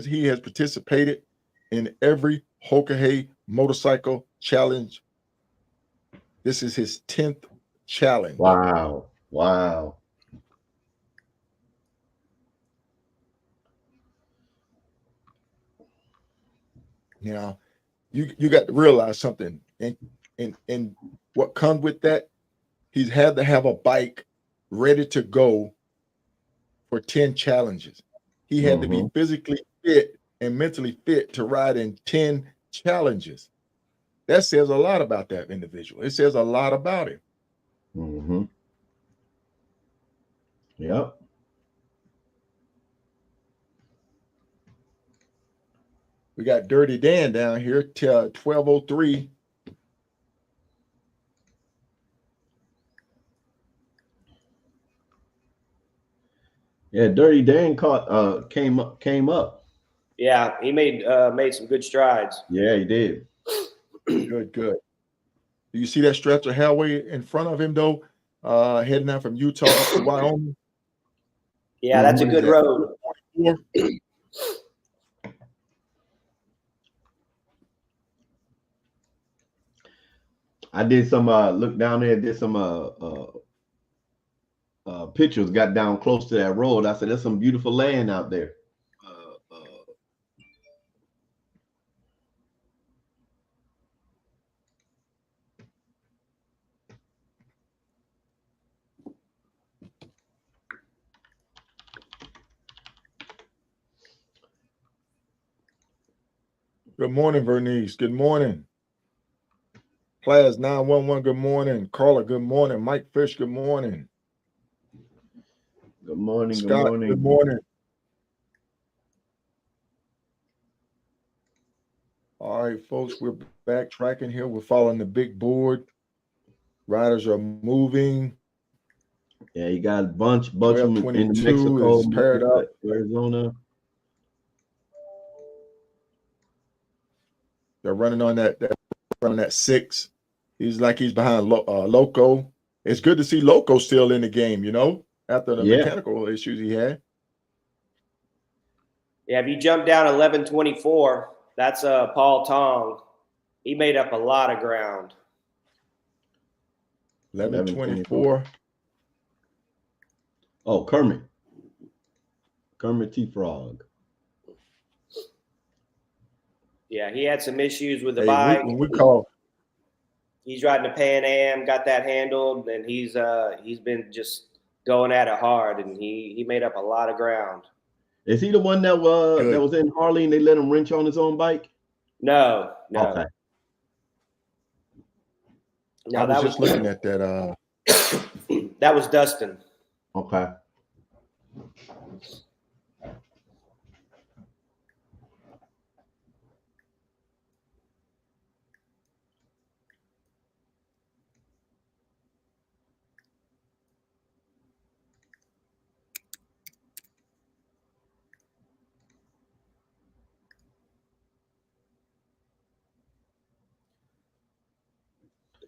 he has participated in every Hoka motorcycle challenge. This is his 10th challenge. Wow. Wow. You know, you got to realize something, and what comes with that, he's had to have a bike ready to go for 10 challenges. He had to Mm-hmm. be physically fit and mentally fit to ride in 10 challenges. That says a lot about that individual. It says a lot about him. Mm-hmm. Yep. We got Dirty Dan down here till 12:03. Yeah, Dirty Dan came up. Yeah, he made some good strides. Yeah, he did. Good, good. Do you see that stretch of highway in front of him though? Heading out from Utah up to Wyoming. Yeah, that's a What is good that? road. 44? I did some look down there, did some pictures, got down close to that road. I said, there's some beautiful land out there. Uh, uh, Good morning, Vernice. Good morning. Class 911, good morning. Carla, good morning. Mike Fish, good morning. Good morning, good Scott, good morning. morning. All right, folks, we're backtracking here. We're following the big board. Riders are moving. Yeah, you got a bunch of them in 12:22 Mexico, is paired up. Arizona. They're running on that 6. He's behind Loco. It's good to see Loco still in the game, after the Yeah. mechanical issues he had. Yeah, if you jump down 11:24, that's Paul Tong. He made up a lot of ground. 11:24. Oh, Kermit T. Frog. Yeah, he had some issues with the Hey, bike. when we call, He's riding a Pan Am, got that handled, and he's been just going at it hard, and he made up a lot of ground. Is he the one that good. was in Harley and they let him wrench on his own bike? No. Okay. No, I was just looking at that. That was Dustin. Okay.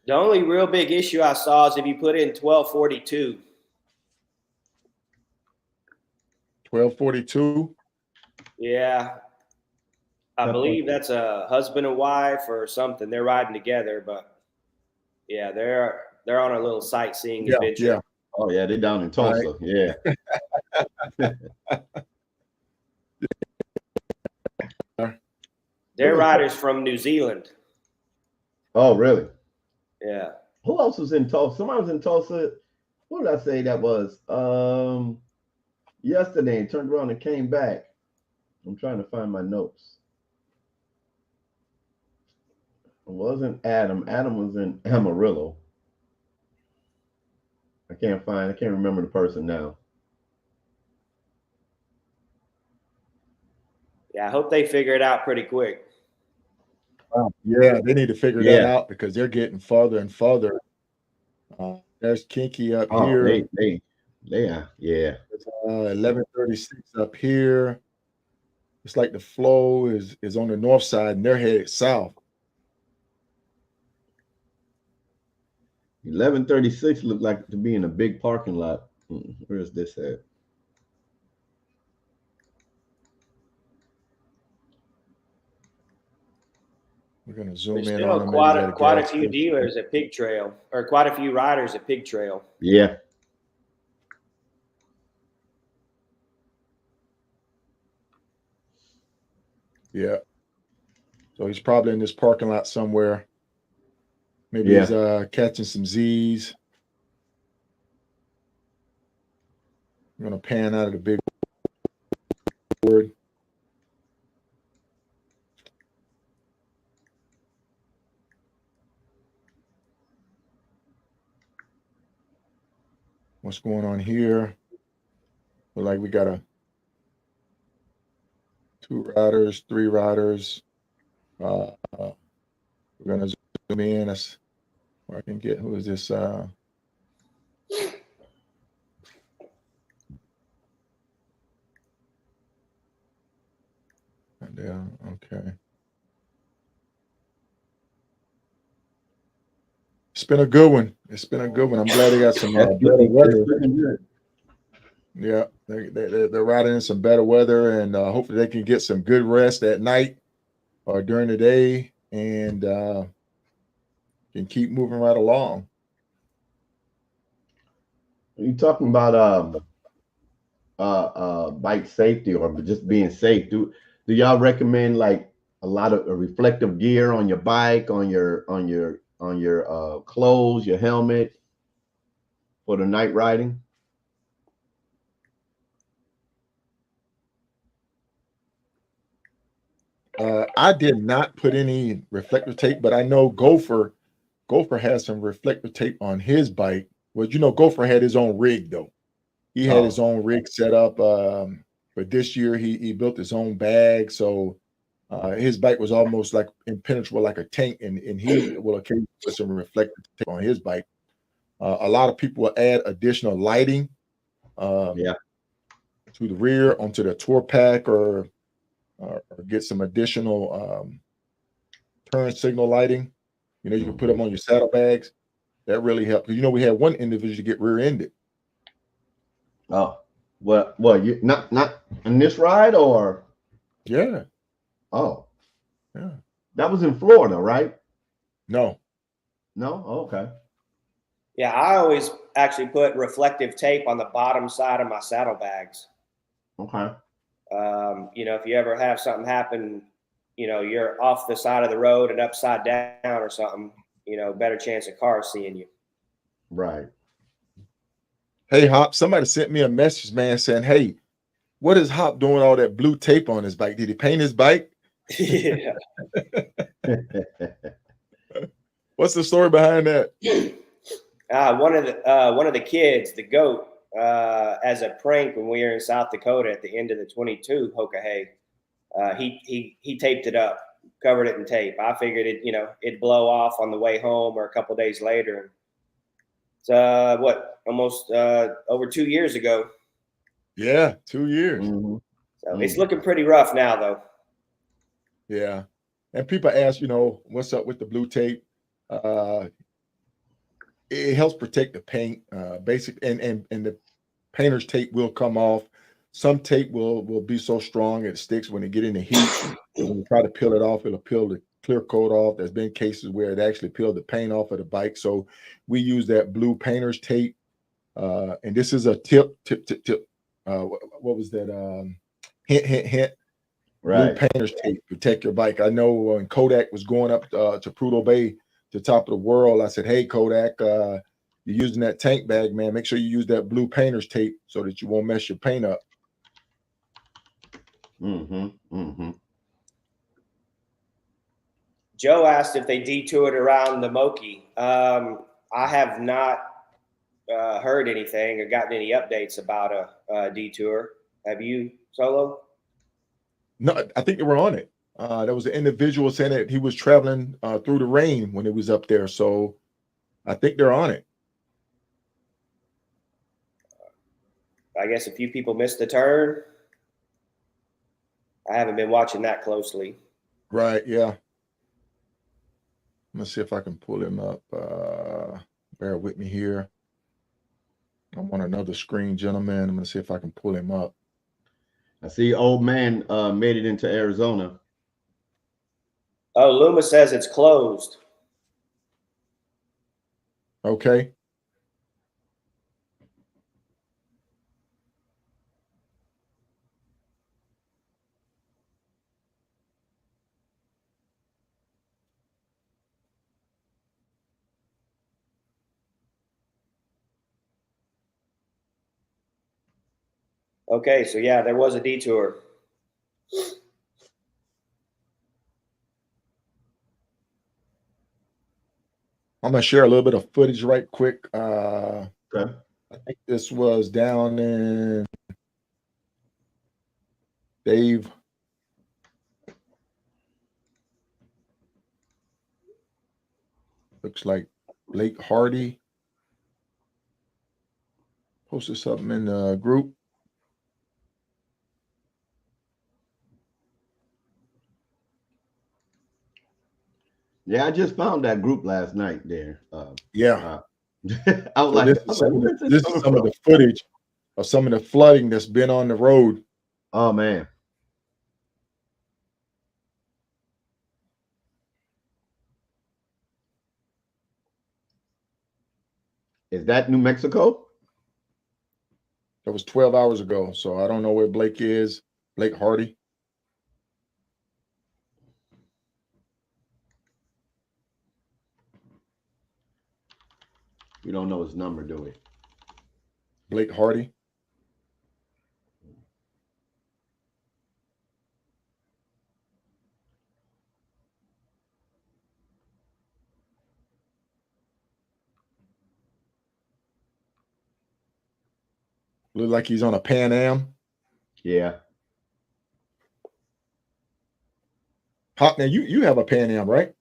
The only real big issue I saw is if you put in 12:42. 12:42. Yeah, I believe that's a husband and wife or something. They're riding together, but yeah, they're on a little sightseeing adventure. Yeah. Oh yeah, they're down in Tulsa. Right. Yeah. They're riders from New Zealand. Oh really? Yeah. Who else was in Tulsa? Somebody was in Tulsa. What did I say that was? Yesterday and turned around and came back. I'm trying to find my notes. It wasn't Adam. Adam was in Amarillo. I can't remember the person now. Yeah, I hope they figure it out pretty quick. Yeah, they need to figure that out because they're getting farther and farther. There's Kinky up here. They are, yeah. 11:36 up here. It's like the flow is on the north side and they're headed south. 11:36 looked like to be in a big parking lot. Where is this at? We're gonna zoom There's in still on him. Maybe he's at quite a gas few station. dealers at Pig Trail, or quite a few riders at Pig Trail. Yeah. Yeah. So he's probably in this parking lot somewhere. Maybe Yeah. he's catching some Z's. I'm gonna pan out of the big board. What's going on here? Look like we got 2 riders, 3 riders. We're gonna zoom in. That's where I can get. Who is this? Yeah. Okay. It's been a good one. It's been a good one. I'm glad they got some better weather. Yeah, they're riding in some better weather, and hopefully they can get some good rest at night or during the day, and can keep moving right along. You talking about bike safety or just being safe? Do y'all recommend like a lot of reflective gear on your bike, on your clothes, your helmet for the night riding? I did not put any reflector tape, but I know Gopher has some reflector tape on his bike. Well, Gopher had his own rig though. He had his own rig set up. But this year he built his own bag, so his bike was almost like impenetrable, like a tank, and he will occasionally put some reflector tape on his bike. A lot of people will add additional lighting Yeah. to the rear onto the tour pack, or get some additional turn signal lighting. You can put them on your saddlebags. That really helped. Because we had one individual get rear-ended. Oh, well, you not in this ride or? Yeah. Oh, Yeah. that was in Florida, right? No. No. Oh, okay. Yeah, I always actually put reflective tape on the bottom side of my saddlebags. Okay. If you ever have something happen, you're off the side of the road and upside down or something, better chance of cars seeing you. Right. Hey, Hop, somebody sent me a message, man, saying, hey, what is Hop doing all that blue tape on his bike? Did he paint his bike? Yeah. What's the story behind that? One of the kids, the goat, as a prank when we were in South Dakota at the end of the 22 Hoka hay, he taped it up, covered it in tape. I figured it'd blow off on the way home or a couple days later. It's almost over 2 years ago. Yeah, 2 years. Mm-hmm. So it's looking pretty rough now, though. Yeah. And people ask, what's up with the blue tape? It helps protect the paint, and the painter's tape will come off. Some tape will be so strong it sticks when it get in the heat. When you try to peel it off, it'll peel the clear coat off. There's been cases where it actually peeled the paint off of the bike. So we use that blue painter's tape. And this is a tip. What was that? Hint. Right. Blue painter's tape, protect your bike. I know when Kodak was going up to Prudhoe Bay, to top of the world, I said, hey, Kodak, you're using that tank bag, man. Make sure you use that blue painter's tape so that you won't mess your paint up. Mm-hmm. Mm-hmm. Joe asked if they detoured around the Moki. I have not heard anything or gotten any updates about a detour. Have you, Solo? No, I think they were on it. There was an individual saying that he was traveling through the rain when it was up there. So I think they're on it. I guess a few people missed the turn. I haven't been watching that closely. Right, yeah. Let's see if I can pull him up. Bear with me here. I'm on another screen, gentlemen. I'm going to see if I can pull him up. I see old man made it into Arizona. Oh, Luma says it's closed. Okay. Okay, so yeah, there was a detour. I'm gonna share a little bit of footage right quick. Okay. I think this was down in Dave. Looks like Blake Hardy posted something in the group. Yeah, I just found that group last night there. Yeah. I was So like, where is this is coming some of from? the footage of some of the flooding that's been on the road. Oh man. Is that New Mexico? That was 12 hours ago. So I don't know where Blake is. Blake Hardy. We don't know his number, do we? Blake Hardy. Look like he's on a Pan Am. Yeah. Hop, now you have a Pan Am, right?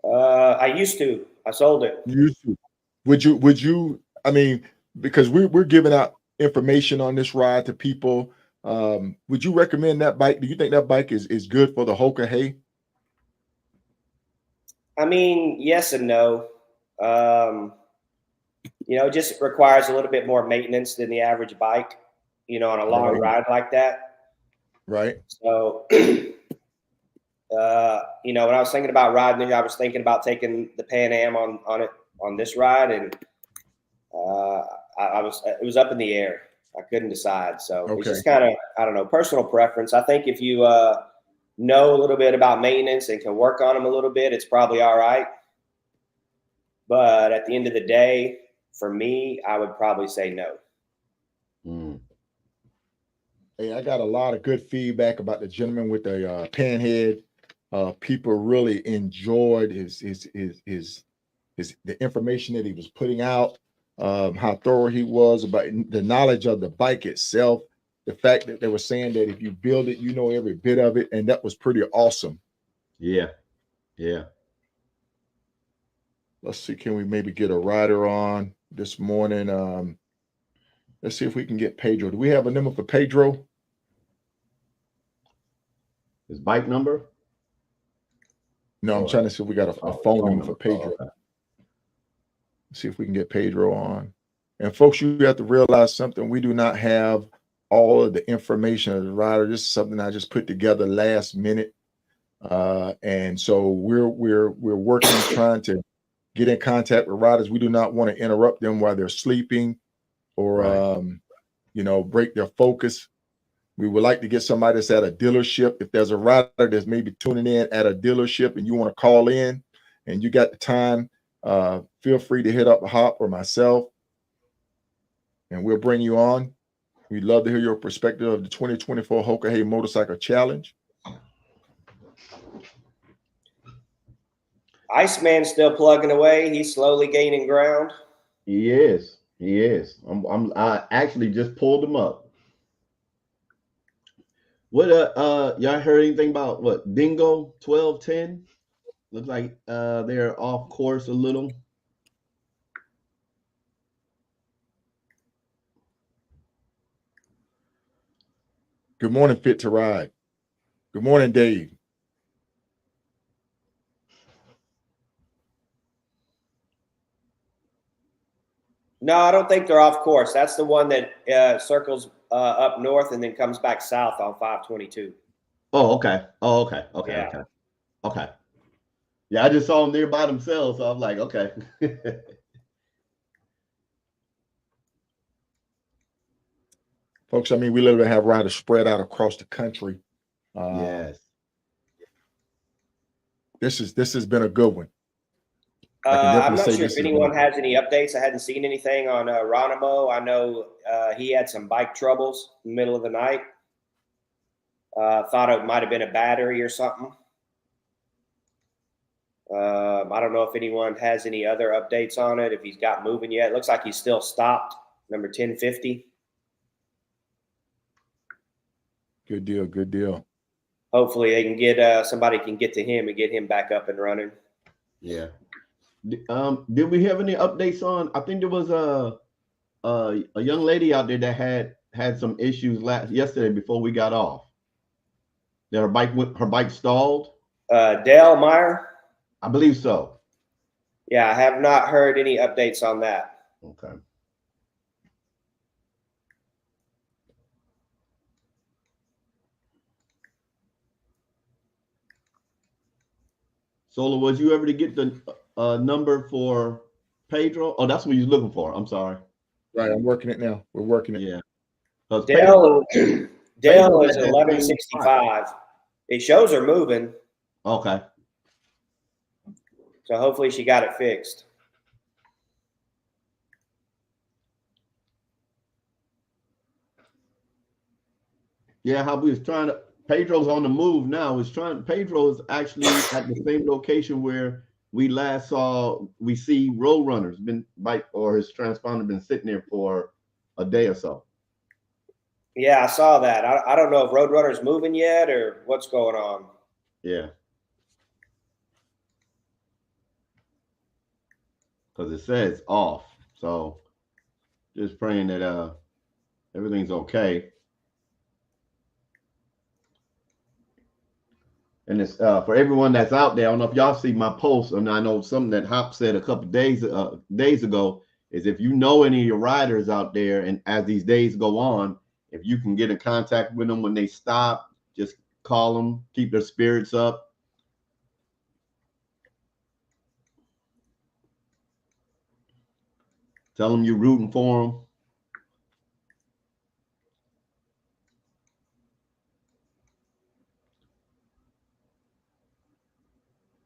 I used to. I sold it. You used to. Would you I mean, because we're giving out information on this ride to people. Would you recommend that bike? Do you think that bike is good for the Hoka Hey? I mean, yes and no. It just requires a little bit more maintenance than the average bike, on a long Right. ride like that. Right. So, when I was thinking about riding it, I was thinking about taking the Pan Am on this ride, and it was up in the air. I couldn't decide. So it's Okay. just kind of, I don't know, personal preference. I think if you know a little bit about maintenance and can work on them a little bit, it's probably all right. But at the end of the day, for me, I would probably say no. Mm. Hey, I got a lot of good feedback about the gentleman with the panhead. People really enjoyed the information that he was putting out, how thorough he was about the knowledge of the bike itself, the fact that they were saying that if you build it, you know every bit of it, and that was pretty awesome. Yeah. Yeah. Let's see, can we maybe get a rider on this morning? Let's see if we can get Pedro. Do we have a number for Pedro? His bike number? No, I'm trying to see if we got a phone number for Pedro. Okay. See if we can get Pedro on. And folks, you have to realize something. We do not have all of the information of the rider. This is something I just put together last minute. And so we're working, trying to get in contact with riders. We do not want to interrupt them while they're sleeping or Right. break their focus. We would like to get somebody that's at a dealership. If there's a rider that's maybe tuning in at a dealership and you want to call in and you got the time, feel free to hit up Hop or myself and we'll bring you on. We'd love to hear your perspective of the 2024 Hoka Hey Motorcycle Challenge. Iceman's still plugging away. He's slowly gaining ground. He is. He is. I actually just pulled him up. What y'all heard anything about what Dingo 1210? Looks like they're off course a little. Good morning, Fit to Ride. Good morning, Dave. No, I don't think they're off course. That's the one that circles up north and then comes back south on 522. Oh, okay. Oh, okay. Okay. Yeah. Okay. Okay. Yeah, I just saw them there by themselves, so I'm like, okay. Folks, I mean, we literally have riders spread out across the country. Yes. This has been a good one. I can I'm definitely not say sure this if has been anyone has any updates. I hadn't seen anything on Ronimo. I know he had some bike troubles in the middle of the night. Thought it might have been a battery or something. I don't know if anyone has any other updates on it, if he's got moving yet. It looks like he's still stopped, number 1050. good deal. Good deal. Hopefully they can get somebody can get to him and get him back up and running. Yeah. Did we have any updates on? I think there was a young lady out there that had some issues yesterday before we got off. That her bike stalled. Dale Meyer? I believe so. Yeah, I have not heard any updates on that. Okay. Sola, was you ever to get the number for Pedro? Oh, that's what you're looking for. I'm sorry. Right, I'm working it now. We're working it. Yeah. Because Dale Pedro is had that same spot. 1165. It shows her moving, Okay. so hopefully she got it fixed. Yeah, how we was trying to. Pedro's on the move now. Pedro is actually at the same location where we last saw. We see Roadrunner's been bike or his transponder been sitting there for a day or so. Yeah, I saw that. I don't know if Roadrunner's moving yet or what's going on. Yeah. Because it says off. So just praying that everything's okay. And it's for everyone that's out there. I don't know if y'all see my post, and I know something that Hop said a couple days ago is if you know any of your riders out there, and as these days go on, if you can get in contact with them when they stop, just call them, keep their spirits up. Tell them you're rooting for them.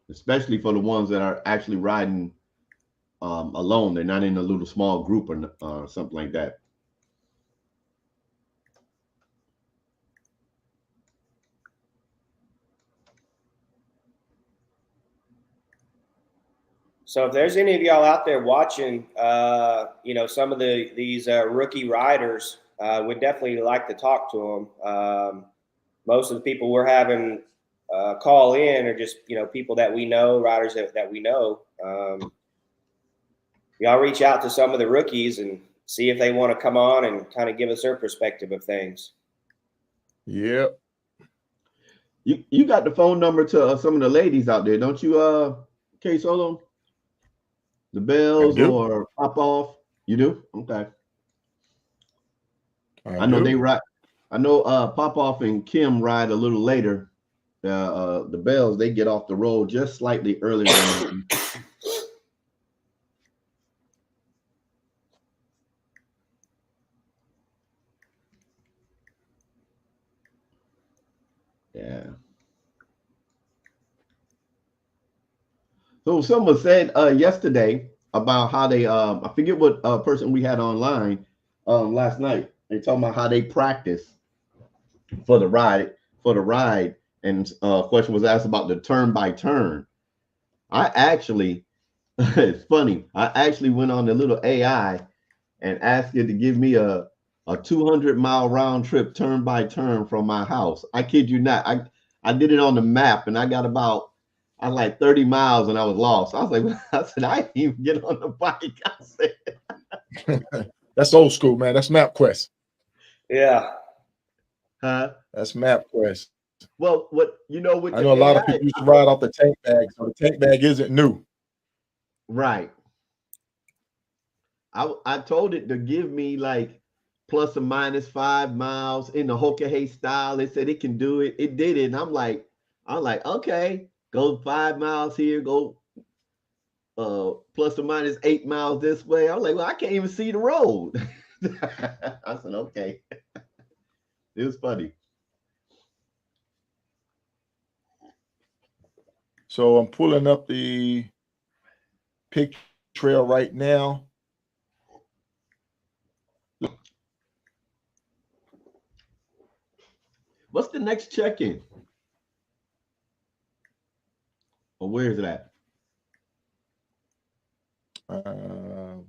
Especially for the ones that are actually riding alone. They're not in a little small group or something like that. So if there's any of y'all out there watching, some of these rookie riders, we'd definitely like to talk to them. Most of the people we're having call in are just people that we know, riders that we know. Y'all reach out to some of the rookies and see if they want to come on and kind of give us their perspective of things. Yep. You got the phone number to some of the ladies out there, don't you, K Solo? The Bells or Pop Off? You do? Okay. I know they ride. I know Pop Off and Kim ride a little later. The Bells, they get off the road just slightly earlier than me. Yeah. So someone said yesterday about how they I forget what person we had online last night. They talking about how they practice for the ride and question was asked about the turn by turn. I actually it's funny. I actually went on the little AI and asked it to give me a 200-mile round trip turn by turn from my house. I kid you not. I did it on the map and I got about 30 miles and I was lost. I was like, I I didn't even get on the bike. I said, that's old school, man. That's MapQuest. Yeah. Huh? That's MapQuest. Well, I know a lot of people used to ride off the tank bag, so the tank bag isn't new. Right. I told it to give me like plus or minus 5 miles in the Hoka style. It said it can do it. It did it. And I'm like, okay. go 5 miles here, go plus or minus 8 miles this way. I was like, well, I can't even see the road. I said, okay. It was funny. So I'm pulling up the pig trail right now. What's the next check-in? Or where is it at? We're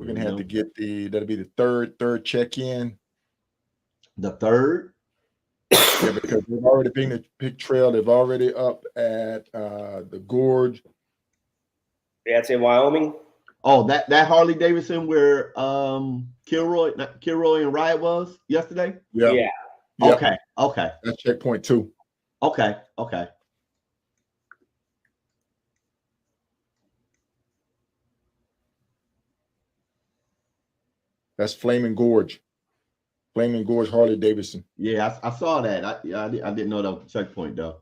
gonna have to get that'll be the third check-in. The third? Yeah, because they've already been the pig trail. They've already up at the gorge. Yeah, it's in Wyoming. Oh, that Harley Davidson where Kilroy and Riot was yesterday? Yeah. Okay. Okay. That's checkpoint 2. Okay. Okay. That's Flaming Gorge. Flaming Gorge Harley Davidson. Yeah, I saw that. I didn't know that was a checkpoint though.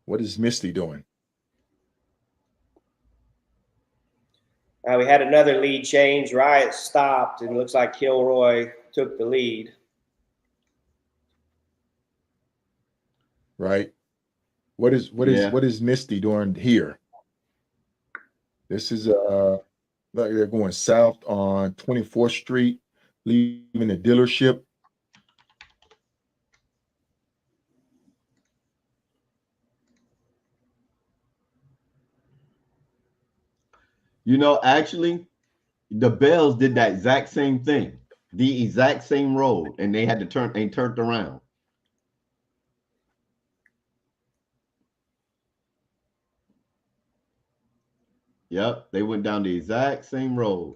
What is Misty doing? We had another lead change. Riot stopped, and it looks like Kilroy took the lead. Right. What is Misty doing here? This is like they're going south on 24th Street, leaving the dealership. You know, actually, the Bells did that exact same thing, the exact same road, and they had to turned around. Yep, they went down the exact same road.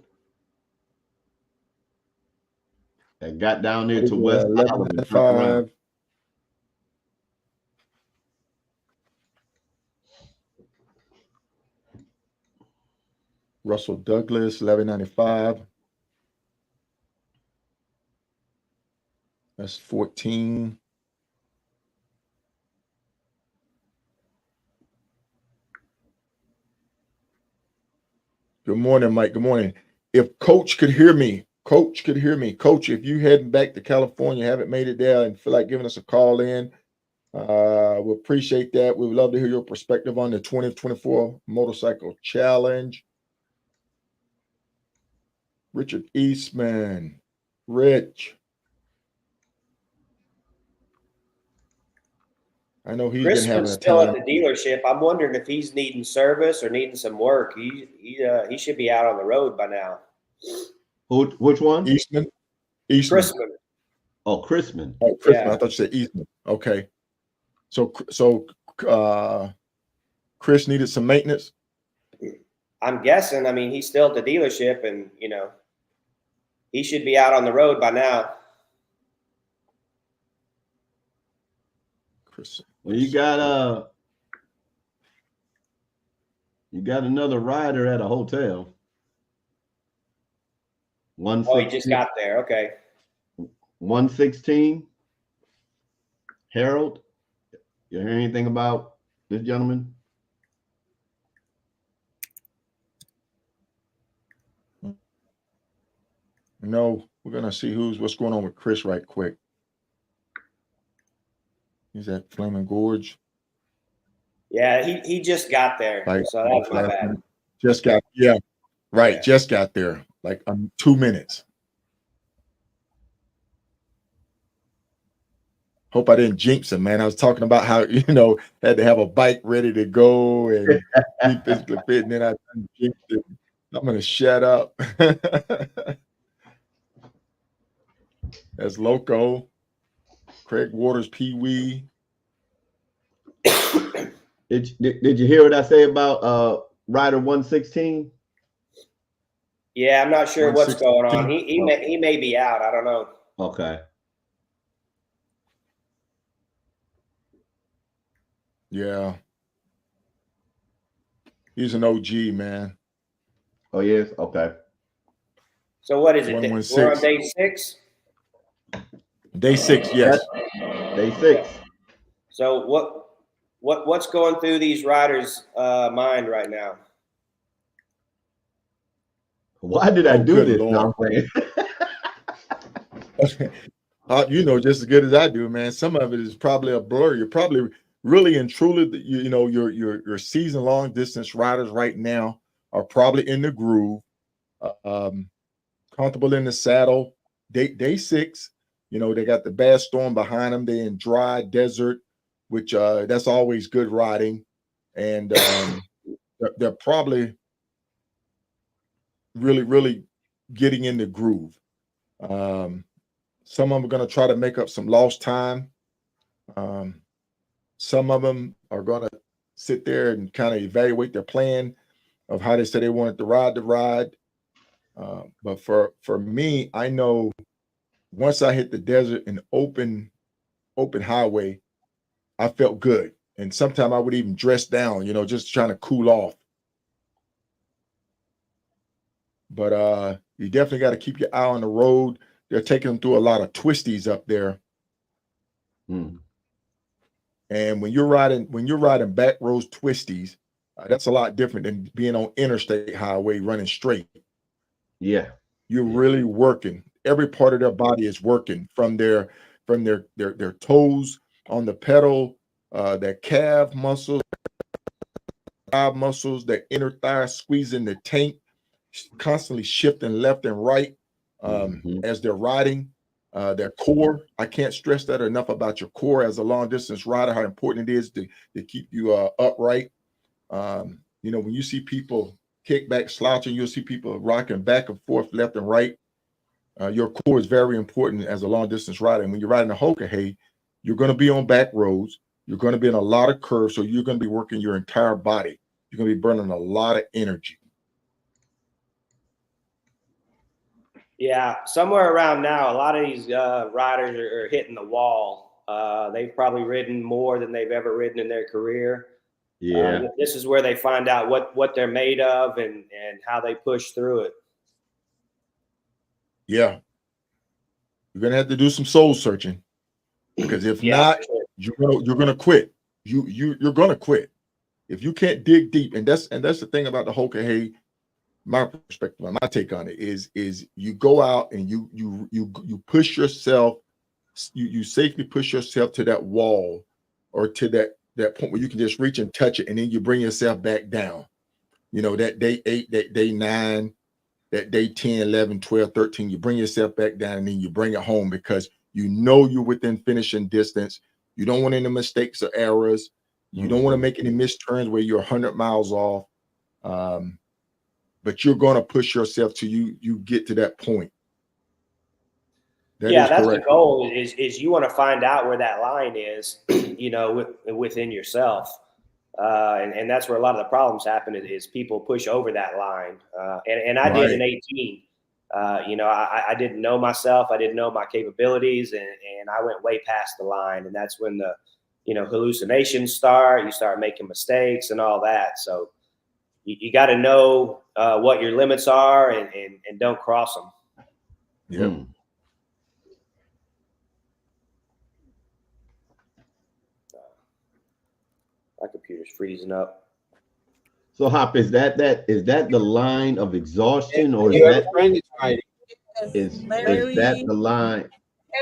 And got down there to West Island and turned around. Russell Douglas, 1195. That's 14. Good morning, Mike. Good morning. If Coach could hear me, Coach, if you heading back to California, haven't made it there and feel like giving us a call in, we appreciate that. We would love to hear your perspective on the 2024 Motorcycle Challenge. Richard Eastman, Rich. I know he's been having a still time. at the dealership. I'm wondering if he's needing service or needing some work. He should be out on the road by now. Which one? Eastman. Chrisman. Oh, Chrisman. Oh, Chrisman. Yeah. I thought you said Eastman. Okay. So Chris needed some maintenance. I'm guessing. I mean, he's still at the dealership, and he should be out on the road by now. Chris. Well, you got another rider at a hotel. Oh, he just got there. Okay. 116. Harold, you hear anything about this gentleman? No, we're gonna see what's going on with Chris right quick. He's at Flaming Gorge. Yeah, he just got there, so that was my bad. Just got right. Just got there, like 2 minutes. Hope I didn't jinx him, man. I was talking about how had to have a bike ready to go and be physically fit, and then I jinxed it. I'm gonna shut up. That's Loco, Craig Waters, Pee Wee. Did you hear what I say about Rider 116? Yeah, I'm not sure what's going on. He may be out. I don't know. Okay. Yeah. He's an OG, man. Oh, yes? Okay. So what is it? 116. We're on day 6. Day 6, yes. Day 6. So what's going through these riders' mind right now? Why did I do good this? Lord. No, You know just as good as I do, man. Some of it is probably a blur. You're probably really and truly, you know, your season long distance riders right now are probably in the groove, comfortable in the saddle. Day 6, you know, they got the bad storm behind them. They're in dry desert, which that's always good riding, and they're probably really getting in the groove. Some of them are going to try to make up some lost time. Some of them are going to sit there and kind of evaluate their plan of how they said they wanted to ride the ride. But for me, I know once I hit the desert and open highway, I felt good. And sometimes I would even dress down, you know, just trying to cool off. But you definitely got to keep your eye on the road. They're taking them through a lot of twisties up there. And when you're riding back roads twisties, that's a lot different than being on interstate highway running straight. Yeah, you're really working. Every part of their body is working from their toes on the pedal, their calf muscles, their inner thigh squeezing the tank, constantly shifting left and right as they're riding. Their core, I can't stress that enough about your core as a long distance rider, how important it is to keep you upright. You know, when you see people kick back, slouching, you'll see people rocking back and forth, left and right. Your core is very important as a long distance rider. And when you're riding a Hoka, hey, you're going to be on back roads. You're going to be in a lot of curves. So you're going to be working your entire body. You're going to be burning a lot of energy. Yeah, somewhere around now, a lot of these riders are hitting the wall. They've probably ridden more than they've ever ridden in their career. Yeah. This is where they find out what they're made of and how they push through it. Yeah. You're going to have to do some soul searching, because if not, you're going to quit. You're going to quit. If you can't dig deep, and that's the thing about the Hoka. Hey, my perspective, my take on it is you go out and you push yourself, you safely push yourself to that wall or to that point where you can just reach and touch it, and then you bring yourself back down. You know, that day 8, that day 9, that day 10, 11, 12, 13, you bring yourself back down, and then you bring it home, because you know you're within finishing distance. You don't want any mistakes or errors. You don't want to make any misturns where you're 100 miles off. But you're going to push yourself till you get to that point. That's correct. The goal is you want to find out where that line is, you know, within yourself. And that's where a lot of the problems happen is people push over that line. And I did in 18. You know, I didn't know myself. I didn't know my capabilities, and I went way past the line. And that's when the, you know, hallucinations start. You start making mistakes and all that. So you got to know what your limits are and don't cross them. Yeah. My computer's freezing up. So Hop, is that the line of exhaustion, or is that the line?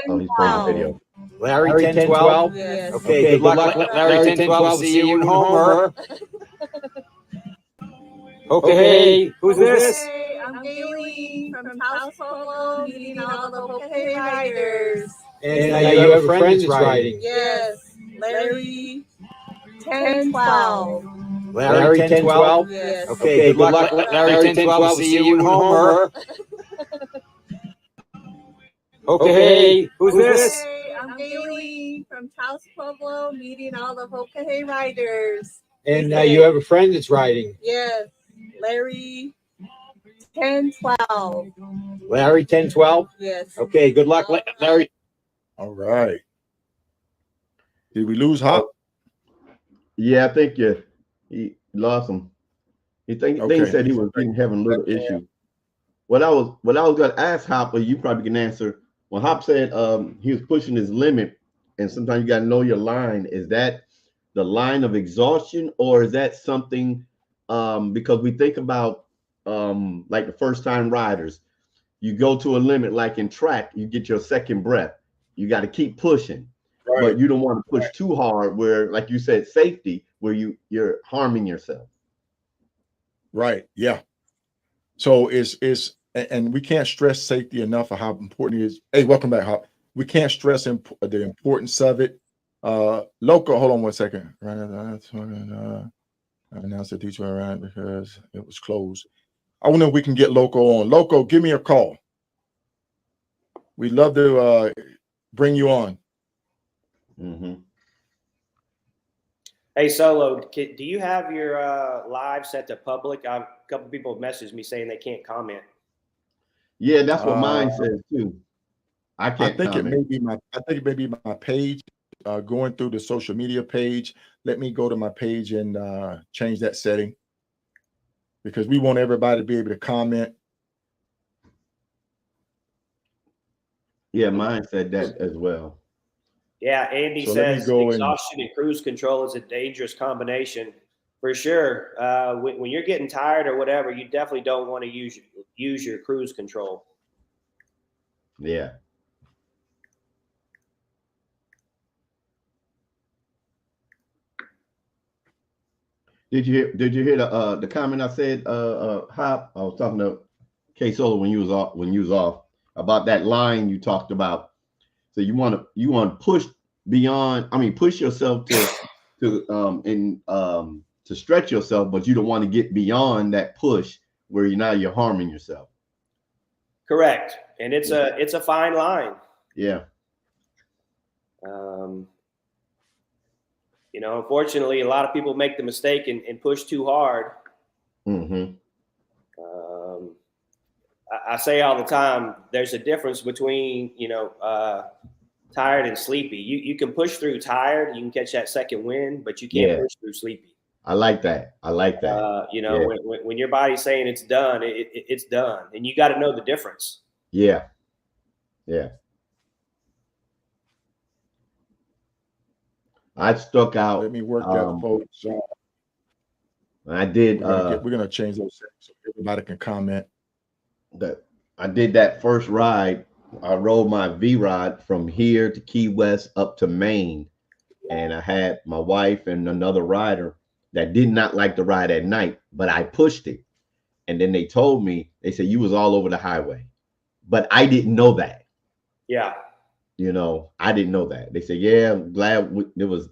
Oh, he's playing the video. Larry 1012. Yes. Okay, good luck, Larry 1012. See you in Homer. Okay, who's this? Hey, I'm Gailey from House Polo, meeting all the Hoka riders. And you have a friend that's riding? Yes, Larry 1012. Larry 1012? Yes. Okay, good luck, Larry 1012. See you in Homer. Okay, who's this? Hey, I'm Gailey from House Pueblo, meeting all the Hoka riders. And you have a friend that's riding? Yes, Larry 1012. Larry 1012? Yes. Okay, good luck, Larry. All right. Did we lose Hop? Yeah, I think he lost him. He said he was having a little issue. what I was gonna ask Hop, but you probably can answer. When Hop said he was pushing his limit, and sometimes you gotta know your line. Is that the line of exhaustion, or is that something because we think about like the first time riders, you go to a limit like in track, you get your second breath. You got to keep pushing, Right. but you don't want to push too hard where, like you said, safety, where you're harming yourself. Right. Yeah. So and we can't stress safety enough of how important it is. Hey, welcome back, Hop. We can't stress the importance of it. Local, hold on one second. Right. I announced the teacher around because it was closed. I wonder if we can get Loco on. Loco, give me a call. We'd love to bring you on. Mm-hmm. Hey, Solo, do you have your live set to public? A couple people have messaged me saying they can't comment. Yeah, that's what mine says too. I can't I think comment. it may be my page. Going through the social media page. Let me go to my page and change that setting because we want everybody to be able to comment. Yeah, mine said that as well. Yeah, Andy So let me says go exhaustion and cruise control is a dangerous combination for sure. When you're getting tired or whatever, you definitely don't want to use your cruise control. Yeah. Did you hear the comment I said, Hop? I was talking to K Solo when you was off about that line you talked about. So you want to push beyond, I mean, push yourself to stretch yourself, but you don't want to get beyond that push where you're harming yourself. Correct. And it's a fine line. Yeah. Unfortunately, a lot of people make the mistake and push too hard. Mm-hmm. I say all the time, there's a difference between, tired and sleepy. You can push through tired, you can catch that second wind, but you can't push through sleepy. I like that. When your body's saying it's done, it's done. And you got to know the difference. Yeah. Yeah. I stuck out. Let me work that, folks. I did. We're gonna change those settings so everybody can comment. That I did that first ride. I rode my V rod from here to Key West up to Maine, and I had my wife and another rider that did not like the ride at night, but I pushed it. And then they told me, they said you was all over the highway, but I didn't know that. Yeah. I didn't know that. They said, yeah, I'm glad there was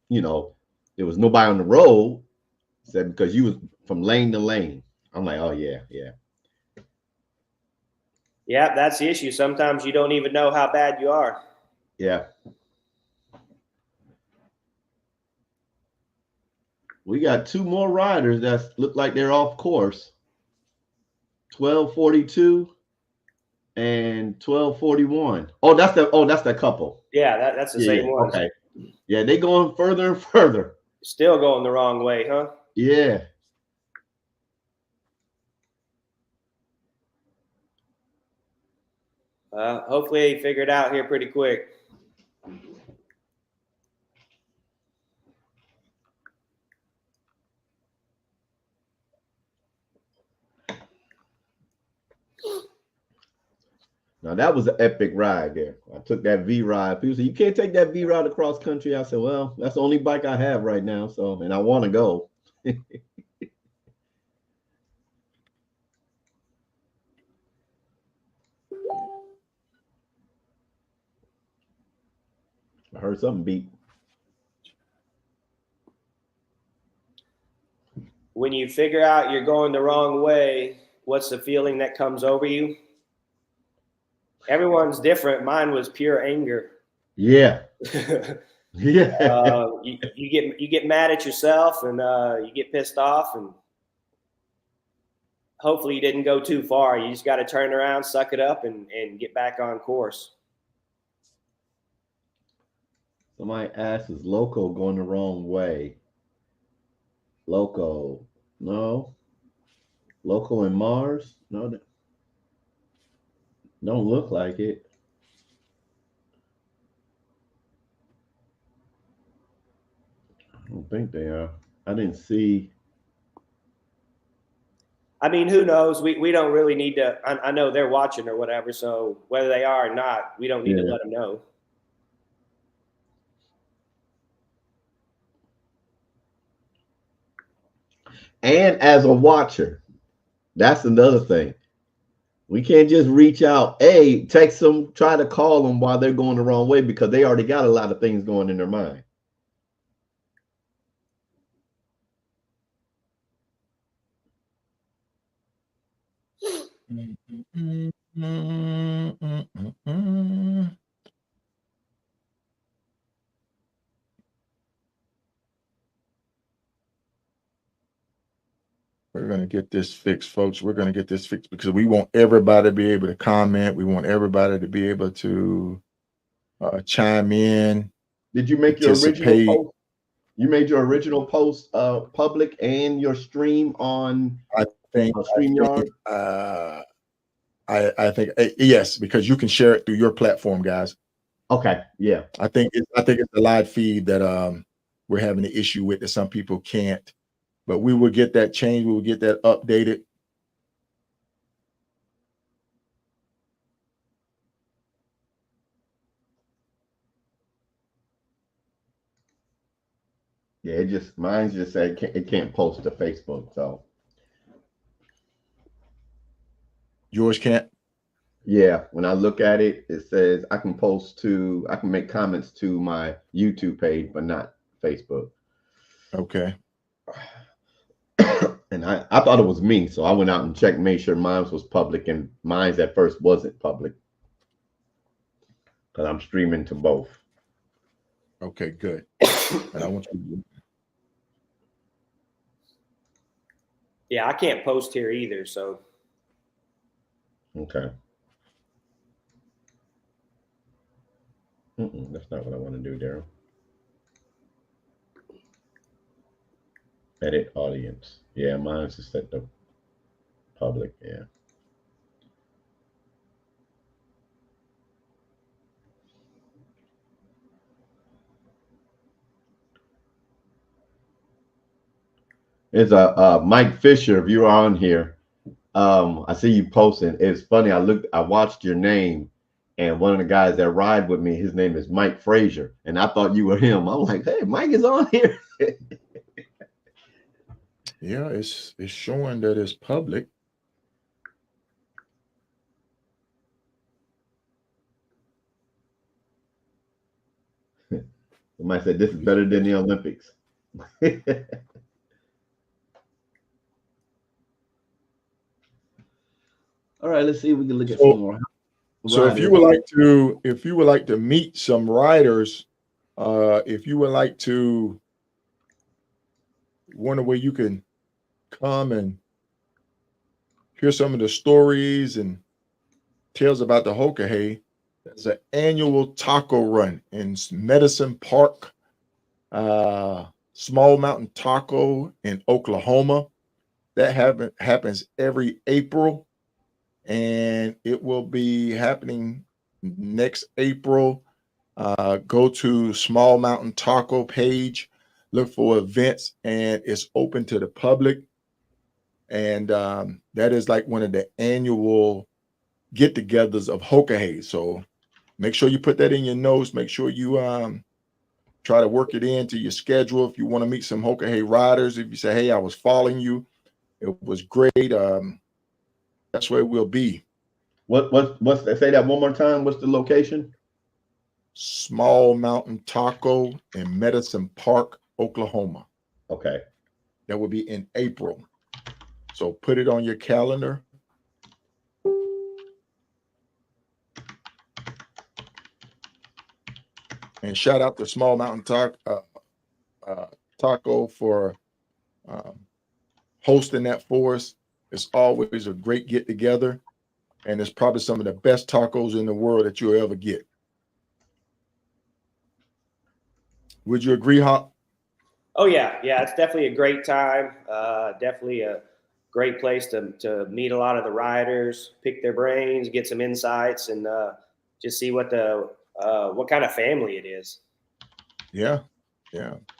nobody on the road. Said because you was from lane to lane. I'm like, oh yeah. Yeah, that's the issue. Sometimes you don't even know how bad you are. Yeah. We got two more riders that look like they're off course. 1242 and 1241. Oh, that's the couple. Yeah, that's the same one. Okay. Yeah, they going further and further. Still going the wrong way, huh? Yeah. Hopefully he figured it out here pretty quick. Now that was an epic ride there. I took that V ride. People say you can't take that V ride across country. I said, well, that's the only bike I have right now. So, and I want to go. I heard something beep. When you figure out you're going the wrong way, what's the feeling that comes over you? Everyone's different. Mine was pure anger. Yeah. Yeah. You get mad at yourself and you get pissed off, and hopefully you didn't go too far. You just got to turn around, suck it up, and get back on course. Somebody asked, is Loco going the wrong way? Loco, no. Loco and Mars, no. Don't look like it. I don't think they are. I didn't see. I mean, who knows? We don't really need to. I know they're watching or whatever. So whether they are or not, we don't need to let them know. And as a watcher, that's another thing. We can't just reach out, text them, try to call them while they're going the wrong way because they already got a lot of things going in their mind. We're going to get this fixed, folks. We're going to get this fixed because we want everybody to be able to comment. We want everybody to be able to chime in. Did you make your original post? You made your original post public and your stream on StreamYard? I think yes, because you can share it through your platform, guys. Okay, yeah. I think it's the live feed that we're having an issue with that some people can't. But we will get that changed. We will get that updated. Yeah, mine's just said it can't post to Facebook. So yours can't. Yeah, when I look at it, it says I can make comments to my YouTube page, but not Facebook. Okay. And I thought it was me, so I went out and checked, made sure mine was public, and mine's at first wasn't public because I'm streaming to both. Okay, good. And I want you to. Yeah, I can't post here either. So. Okay. That's not what I want to do, Daryl. Edit audience. Yeah, mine's just set to public. Yeah. It's Mike Fisher. If you're on here, I see you posting. It's funny. I watched your name, and one of the guys that ride with me, his name is Mike Frazier, and I thought you were him. I'm like, hey, Mike is on here. Yeah, it's showing that it's public. Somebody said this is better than the Olympics. All right, let's see if we can look at some more. So if you would like to meet some riders, if you would like to wonder where you can come and hear some of the stories and tales about the Hoka Hey, there's an annual taco run in Medicine Park, Small Mountain Taco in Oklahoma. That happens every April, and it will be happening next April. Go to Small Mountain Taco page, look for events, and it's open to the public. And that is like one of the annual get-togethers of Hoka Hey. So make sure you put that in your notes. Make sure you try to work it into your schedule. If you want to meet some Hoka Hey riders, if you say, hey, I was following you, it was great. That's where we'll be. What's say that one more time? What's the location? Small Mountain Taco in Medicine Park, Oklahoma. Okay. That will be in April. So put it on your calendar. And shout out to Small Mountain Taco for hosting that for us. It's always a great get together, and it's probably some of the best tacos in the world that you'll ever get. Would you agree, Hop? Oh yeah, it's definitely a great time. Definitely a great place to meet a lot of the riders, pick their brains, get some insights, and just see what kind of family it is. Yeah,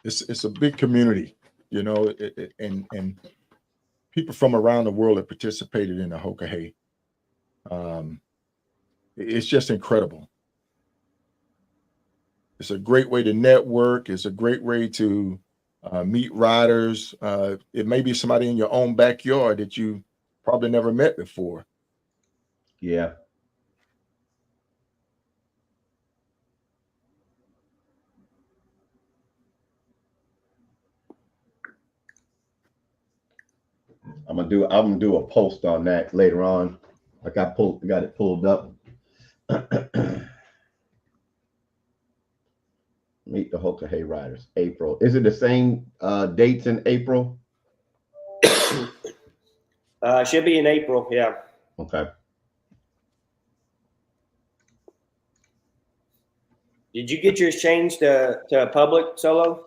it's a big community, you know, and people from around the world have participated in the Hoka Hey. It's just incredible. It's a great way to network. It's a great way to meet riders. It may be somebody in your own backyard that you probably never met before. Yeah. I'm gonna do a post on that later on. I got it pulled up. Meet the Hoka Hey Riders, April. Is it the same dates in April? Should be in April. Yeah. Okay. Did you get yours changed to public, Solo?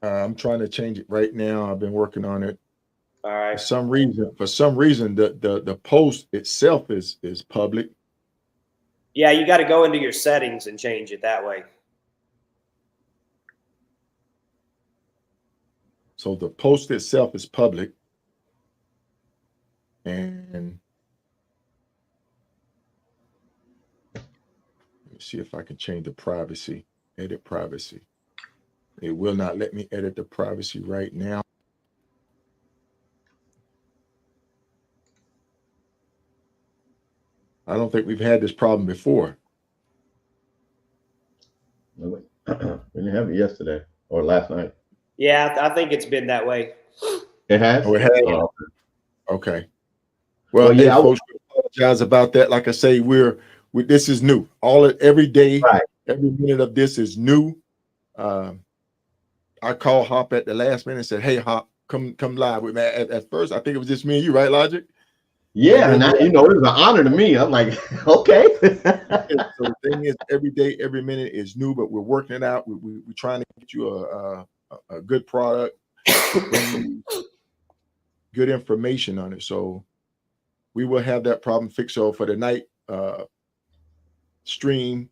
I'm trying to change it right now. I've been working on it. All right. For some reason, the post itself is public. Yeah, you got to go into your settings and change it that way. So the post itself is public. And let me see if I can change the privacy, edit privacy. It will not let me edit the privacy right now. I don't think we've had this problem before. We didn't have it yesterday or last night. Yeah, I think it's been that way. It has? Oh, it has? Oh, okay. Well, yeah, hey, folks, we apologize about that. Like I say, this is new. Every day, right. Every minute of this is new. I called Hop at the last minute and said, "Hey, Hop, come live with me." At first, I think it was just me and you, right, Logic? Yeah, and it was an honor to me. I'm like, okay. So the thing is, every day, every minute is new, but we're working it out. We're trying to get you a good product, good information on it. So we will have that problem fixed. So for the night stream,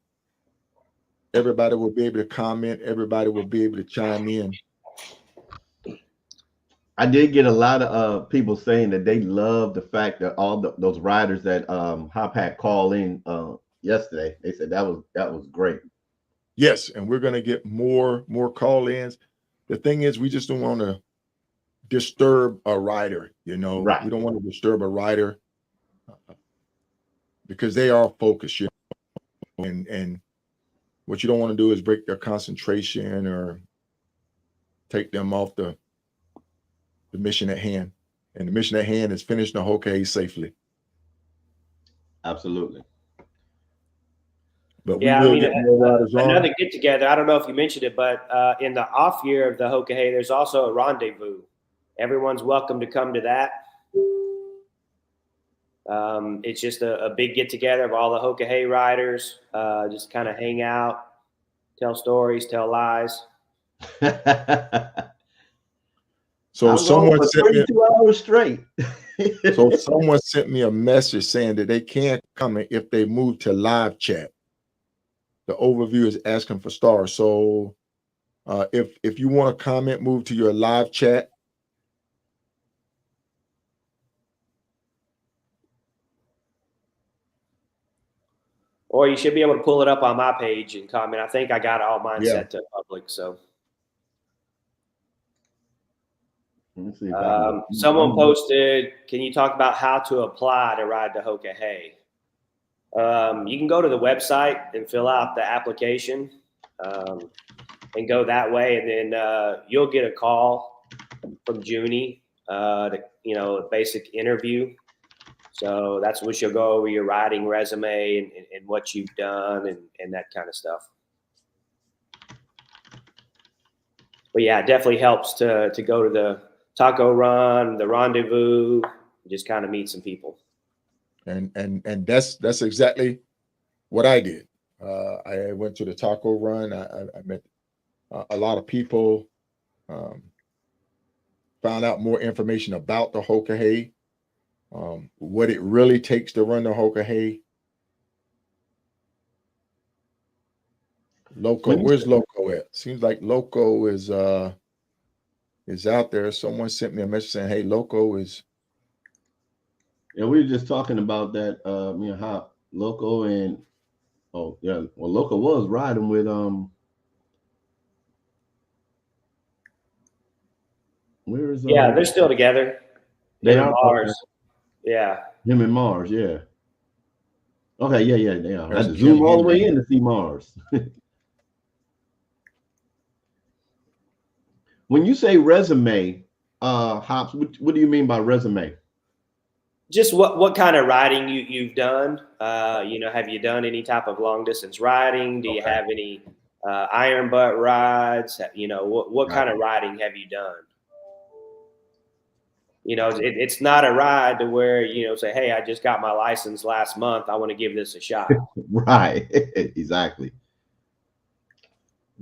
everybody will be able to comment. Everybody will be able to chime in. I did get a lot of people saying that they love the fact that all those riders that Hop had call in yesterday. They said that was great. Yes, and we're going to get more call-ins. The thing is, we just don't want to disturb a rider. You know, right. We don't want to disturb a rider because they are focused. You know, and what you don't want to do is break their concentration or take them off the mission at hand. And the mission at hand is finishing the Hoka Hey safely. Absolutely. But we will get more riders on. Another get together. I don't know if you mentioned it, but in the off year of the Hoka Hey, there's also a rendezvous. Everyone's welcome to come to that. It's just a big get together of all the Hoka Hey riders. Just kind of hang out, tell stories, tell lies. So someone sent me 32 hours straight. So someone sent me a message saying that they can't comment if they move to live chat. The overview is asking for stars. So if you want to comment, move to your live chat. Or you should be able to pull it up on my page and comment. I think I got all mine set to public. So someone posted, can you talk about how to apply to ride the Hoka Hey? You can go to the website and fill out the application and go that way. And then you'll get a call from Junie, a basic interview. So that's when she'll go over your riding resume and what you've done and that kind of stuff. But yeah, it definitely helps to go to the taco run, the rendezvous, just kind of meet some people. And that's exactly what I did. I went to the taco run. I met a lot of people. found out more information about the Hoka hay, what it really takes to run the Hoka hay. Loco, where's Loco at? Seems like Loco is out there. Someone sent me a message saying, "Hey, Loco is." Yeah, we were just talking about that. How Loco and Loco was riding with Where is Yeah, they're still together. They Him are and Mars. okay. Yeah. Him and Mars, yeah. Okay, yeah, they are. I had to There's zoom Jim all the way Henry. in to see Mars. When you say resume, Hops, what do you mean by resume? Just what kind of riding you've done? Have you done any type of long distance riding? Do you have any iron butt rides? What kind of riding have you done? It's not a ride to where say, hey, I just got my license last month. I want to give this a shot. Right. Exactly.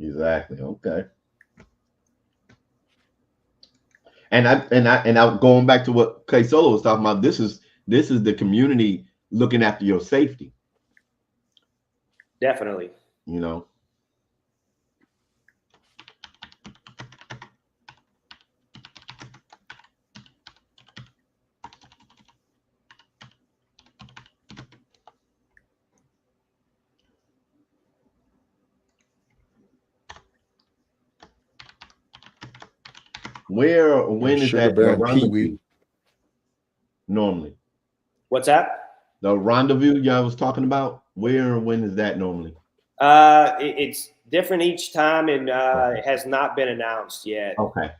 Okay. And I going back to what K Solo was talking about. This is the community looking after your safety. Definitely. When is Sugar that Bear the and Pee Wee. rendezvous? Normally. What's that? The rendezvous y'all was talking about, where and when is that normally? It's different each time, and it has not been announced yet. Okay.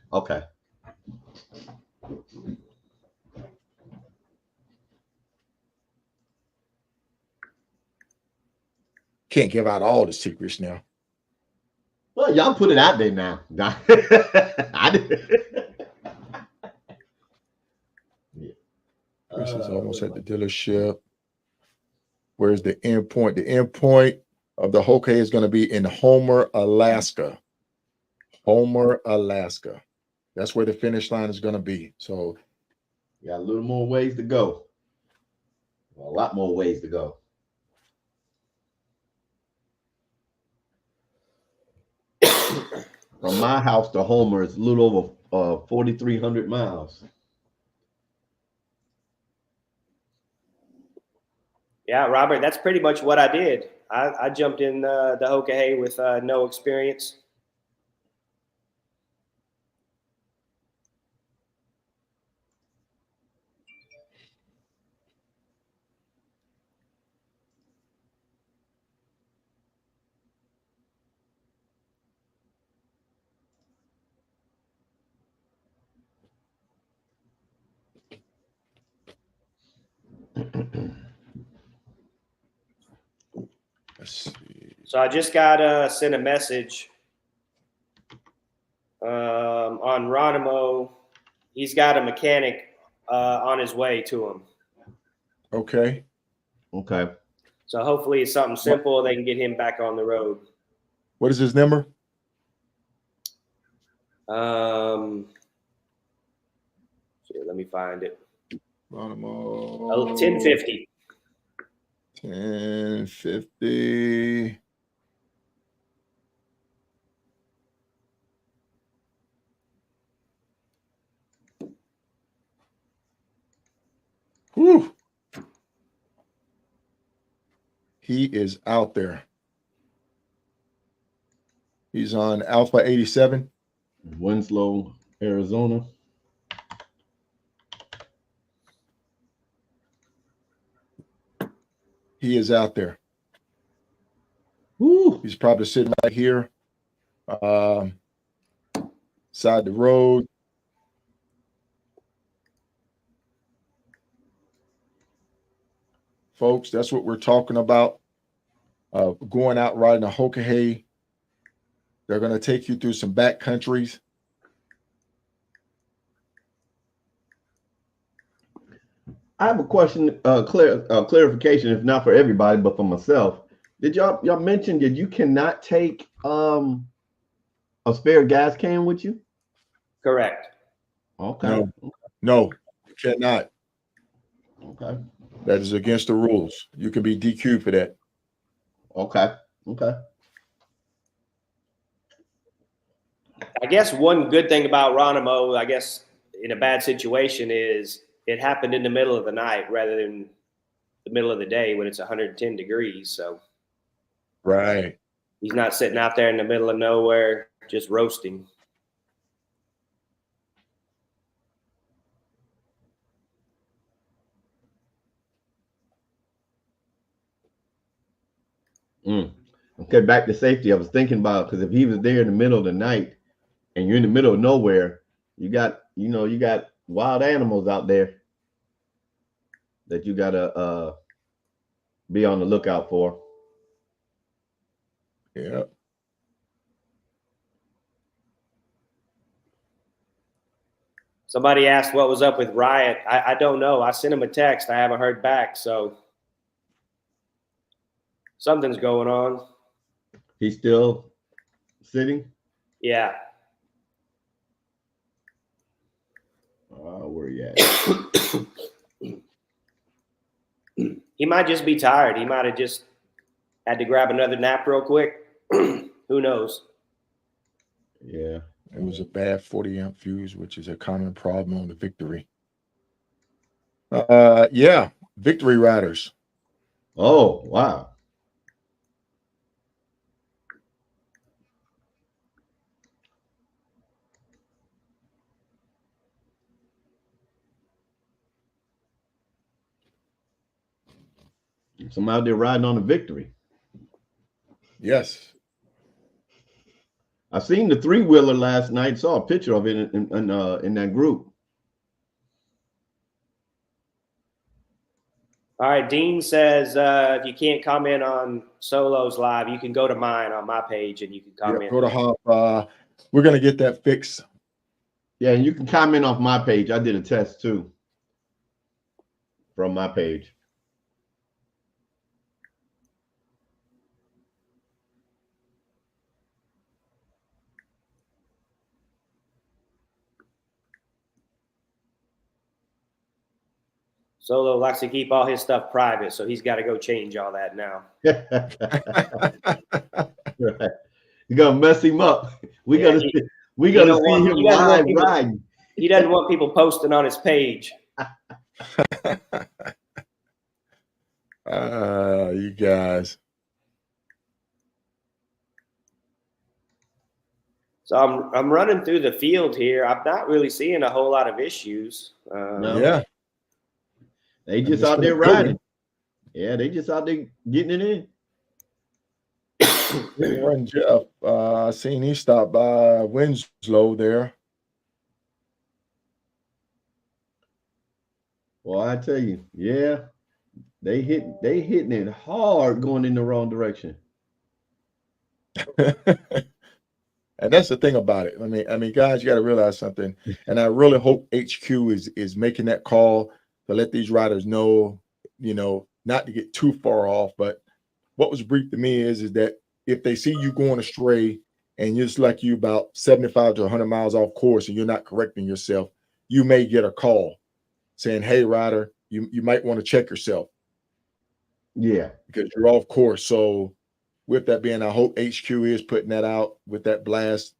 Can't give out all the secrets now. Well, y'all put it out there now. I did. This is almost at the dealership. Where's the end point? The end point of the Hoka is going to be in Homer, Alaska. Homer, Alaska. That's where the finish line is going to be. So, got a little more ways to go. A lot more ways to go. From my house to Homer, it's a little over 4,300 miles. Yeah, Robert, that's pretty much what I did. I jumped in the Hoka hay with no experience. let's see. So I just got sent a message on Ronimo. He's got a mechanic on his way to him. Okay. So hopefully it's something simple. They can get him back on the road. What is his number? Let me find it. Ronimo. 1050. 1050. Whew. He is out there. He's on Alpha 87. Winslow, Arizona. He is out there. Woo. He's probably sitting right here, side the road. Folks, that's what we're talking about. Going out riding a Hoka hay. They're going to take you through some back countries. I have a question, clarification, if not for everybody, but for myself. Did y'all mention that you cannot take a spare gas can with you? Correct. Okay. No, you cannot. Okay. That is against the rules. You can be DQ'd for that. Okay. Okay. I guess one good thing about Ronimo, I guess, in a bad situation is it happened in the middle of the night rather than the middle of the day when it's 110 degrees. So Right. he's not sitting out there in the middle of nowhere just roasting. Okay, back to safety. I was thinking about, because if he was there in the middle of the night and you're in the middle of nowhere, you got wild animals out there that you gotta be on the lookout for. Yeah. Somebody asked what was up with Riot. I don't know. I sent him a text. I haven't heard back. So something's going on. He's still sitting? Yeah. Where you at? He might just be tired. He might have just had to grab another nap real quick. Who knows? Yeah. It was a bad 40-amp fuse, which is a common problem on the Victory. Yeah, Victory riders. Oh, wow. Some out there riding on the Victory. Yes. I seen the 3-wheeler last night. Saw a picture of it in that group. All right. Dean says if you can't comment on Solo's live, you can go to mine on my page and you can comment. Yeah, go to Hop. We're going to get that fixed. Yeah, and you can comment off my page. I did a test too from my page. Solo likes to keep all his stuff private, so he's got to go change all that now. Right. You're gonna mess him up. We gotta see him live riding. He doesn't want people posting on his page. You guys. So I'm running through the field here. I'm not really seeing a whole lot of issues. No. Yeah. They just out there riding. Yeah, they just out there getting it in. Warren Jeff, I seen he stopped by Winslow there. Well, I tell you, yeah, they hitting it hard going in the wrong direction. And that's the thing about it. I mean, guys, you got to realize something. And I really hope HQ is making that call to let these riders know, not to get too far off. But what was briefed to me is that if they see you going astray and just like you about 75 to 100 miles off course and you're not correcting yourself, you may get a call saying, hey, rider, you might want to check yourself. Yeah. Because you're off course. So with that being, I hope HQ is putting that out with that blast.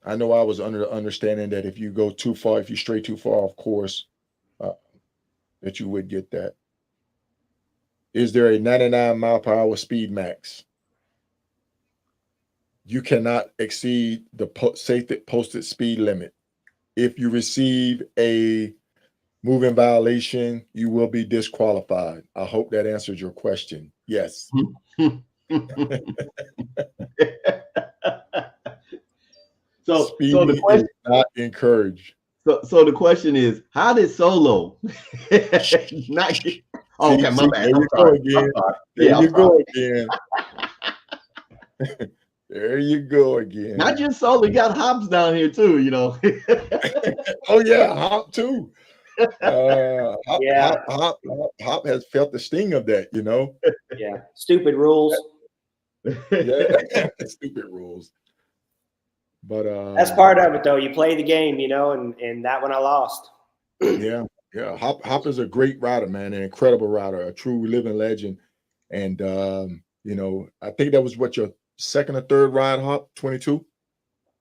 I know I was under the understanding that if you go too far, if you stray too far off course, that you would get that. Is there a 99-mile-per-hour speed max? You cannot exceed the safety posted speed limit. If you receive a moving violation, you will be disqualified. I hope that answers your question. Yes. So the question is not encouraged. So the question is, how did Solo not get, okay, my bad. I'm sorry. There you go again. There you go again. Not just Solo, we got Hops down here too, Oh yeah, Hop too. Hop has felt the sting of that, Yeah, stupid rules. Yeah, stupid rules. But that's part of it, though. You play the game, you know, and that one I lost. yeah. Hop is a great rider, man, an incredible rider, a true living legend. And you know, I think that was what your second or third ride, Hop, 22.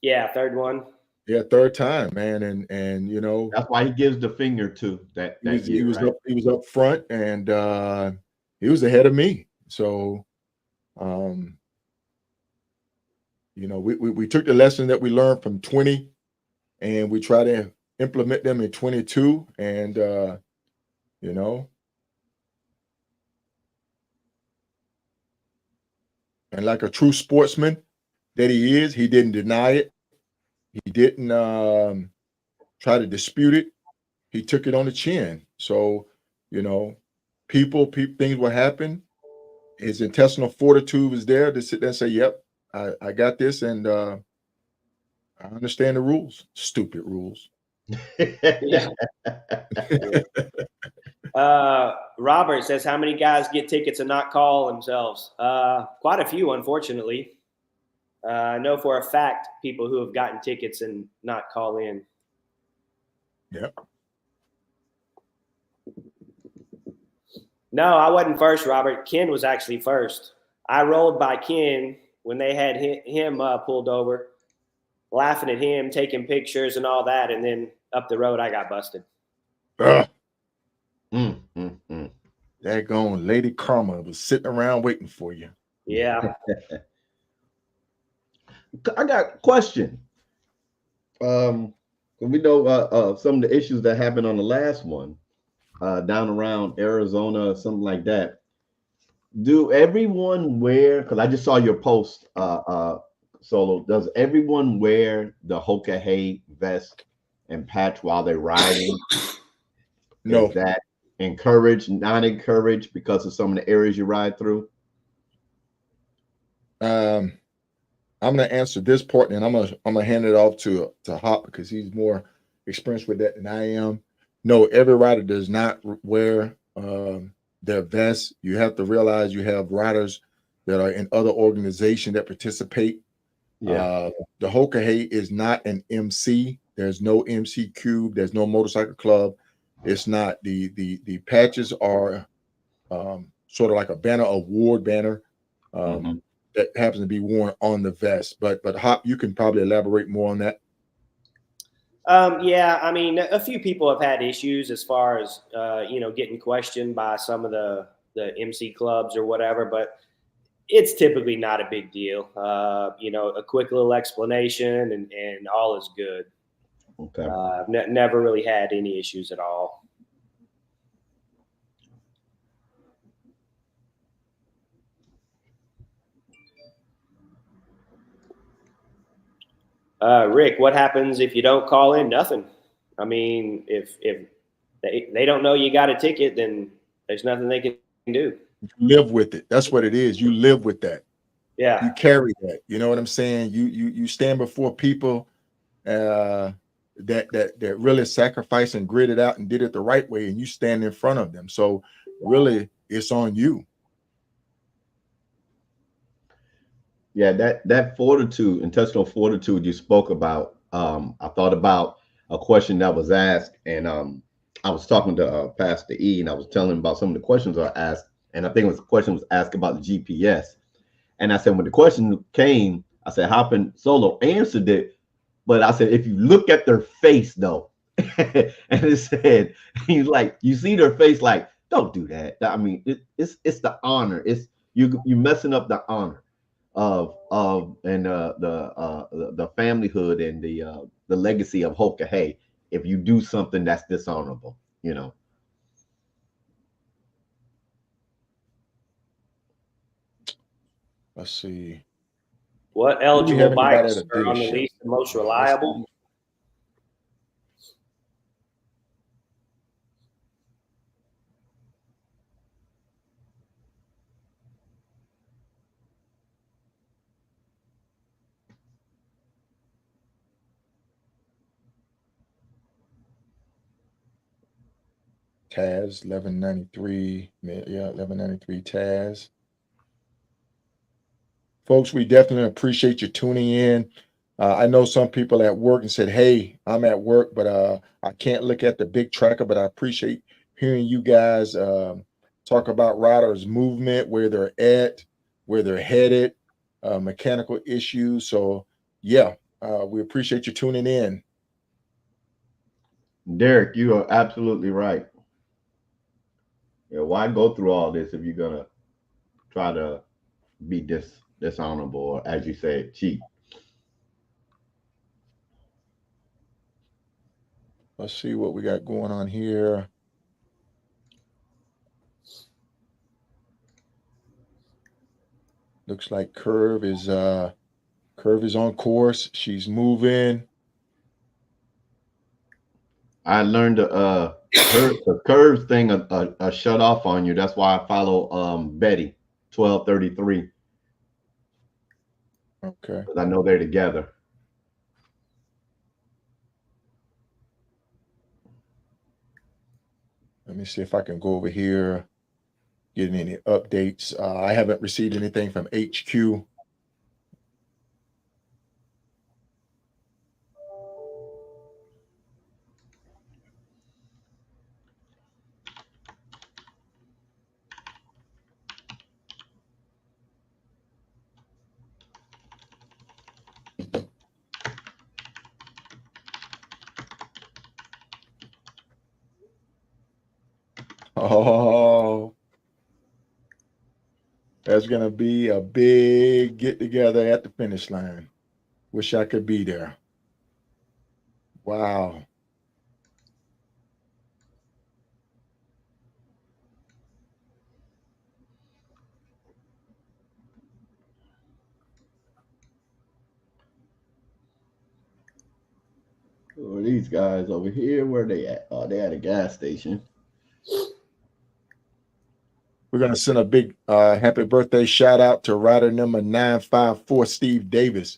Yeah, third one. Yeah, third time, man, and you know, That's why he gives the finger to that he year, was right? up front, and he was ahead of me. So, um, you know, we took the lesson that we learned from 20, and we try to implement them in 22, and you know, and like a true sportsman that he is, he didn't deny it. He didn't try to dispute it. He took it on the chin. So, you know, things will happen. His intestinal fortitude was there to sit there and say, "Yep, I got this, and I understand the rules. Stupid rules." Yeah. Robert says, how many guys get tickets and not call themselves? Quite a few, unfortunately. I know for a fact people who have gotten tickets and not call in. Yep. No, I wasn't first, Robert. Ken was actually first. I rolled by Ken when they had him pulled over, laughing at him, taking pictures and all that. And then up the road, I got busted. Daggone Lady Karma was sitting around waiting for you. Yeah. I got a question. We know some of the issues that happened on the last one, down around Arizona or something like that. Do everyone wear? Because I just saw your post, Solo. Does everyone wear the Hoka Hay vest and patch while they're riding? No. Is that encouraged, not encouraged because of some of the areas you ride through? I'm gonna answer this part, and I'm gonna hand it off to Hop because he's more experienced with that than I am. No, every rider does not wear their vest. You have to realize you have riders that are in other organizations that participate. Yeah. The Hoka Hay is not an MC. There's no MC Cube. There's no motorcycle club. It's not. The patches are sort of like a banner, award banner. That happens to be worn on the vest. But Hop, you can probably elaborate more on that. Yeah, I mean, a few people have had issues as far as you know, getting questioned by some of the MC clubs or whatever, but it's typically not a big deal. You know, a quick little explanation and all is good. Okay. Never really had any issues at all. Rick, what happens if you don't call in? Nothing. I mean, if they don't know you got a ticket, then there's nothing they can do. You live with it. That's what it is. You live with that. Yeah. You carry that. You know what I'm saying? You stand before people that really sacrificed and gritted out and did it the right way, and you stand in front of them. So really, it's on you. Yeah, that fortitude, intestinal fortitude you spoke about. I thought about a question that was asked, and I was talking to Pastor E, and I was telling him about some of the questions I asked, and I think the question was asked about the GPS, and I said when the question came, I said Hoppin Solo answered it, but I said if you look at their face though, and it said he's like you see their face like don't do that. I mean it's the honor. It's you messing up the honor of and the familyhood and the legacy of Hoka Hay if you do something that's dishonorable, you know. Let's see. What Do we eligible have anybody bikes at a are on the dealership? least and most Let's reliable? see. Taz 1193. Yeah, 1193 Taz. Folks, we definitely appreciate you tuning in. I know some people at work and said, "Hey, I'm at work, but I can't look at the big tracker." But I appreciate hearing you guys talk about riders' movement, where they're at, where they're headed, mechanical issues. So, yeah, we appreciate you tuning in. Derek, you are absolutely right. Yeah, why go through all this if you're gonna try to be dishonorable, or as you said, cheat? Let's see what we got going on here. Looks like Curve is on course. She's moving. I learned the curves thing a shut off on you. That's why I follow Betty 1233, Okay. because I know they're together. Let me see if I can go over here, get any updates. I haven't received anything from HQ. Oh, that's gonna be a big get together at the finish line. Wish I could be there. Wow. Who are these guys over here? Where are they at? Oh, they at a gas station. We're gonna send a big happy birthday shout out to rider number 954, Steve Davis.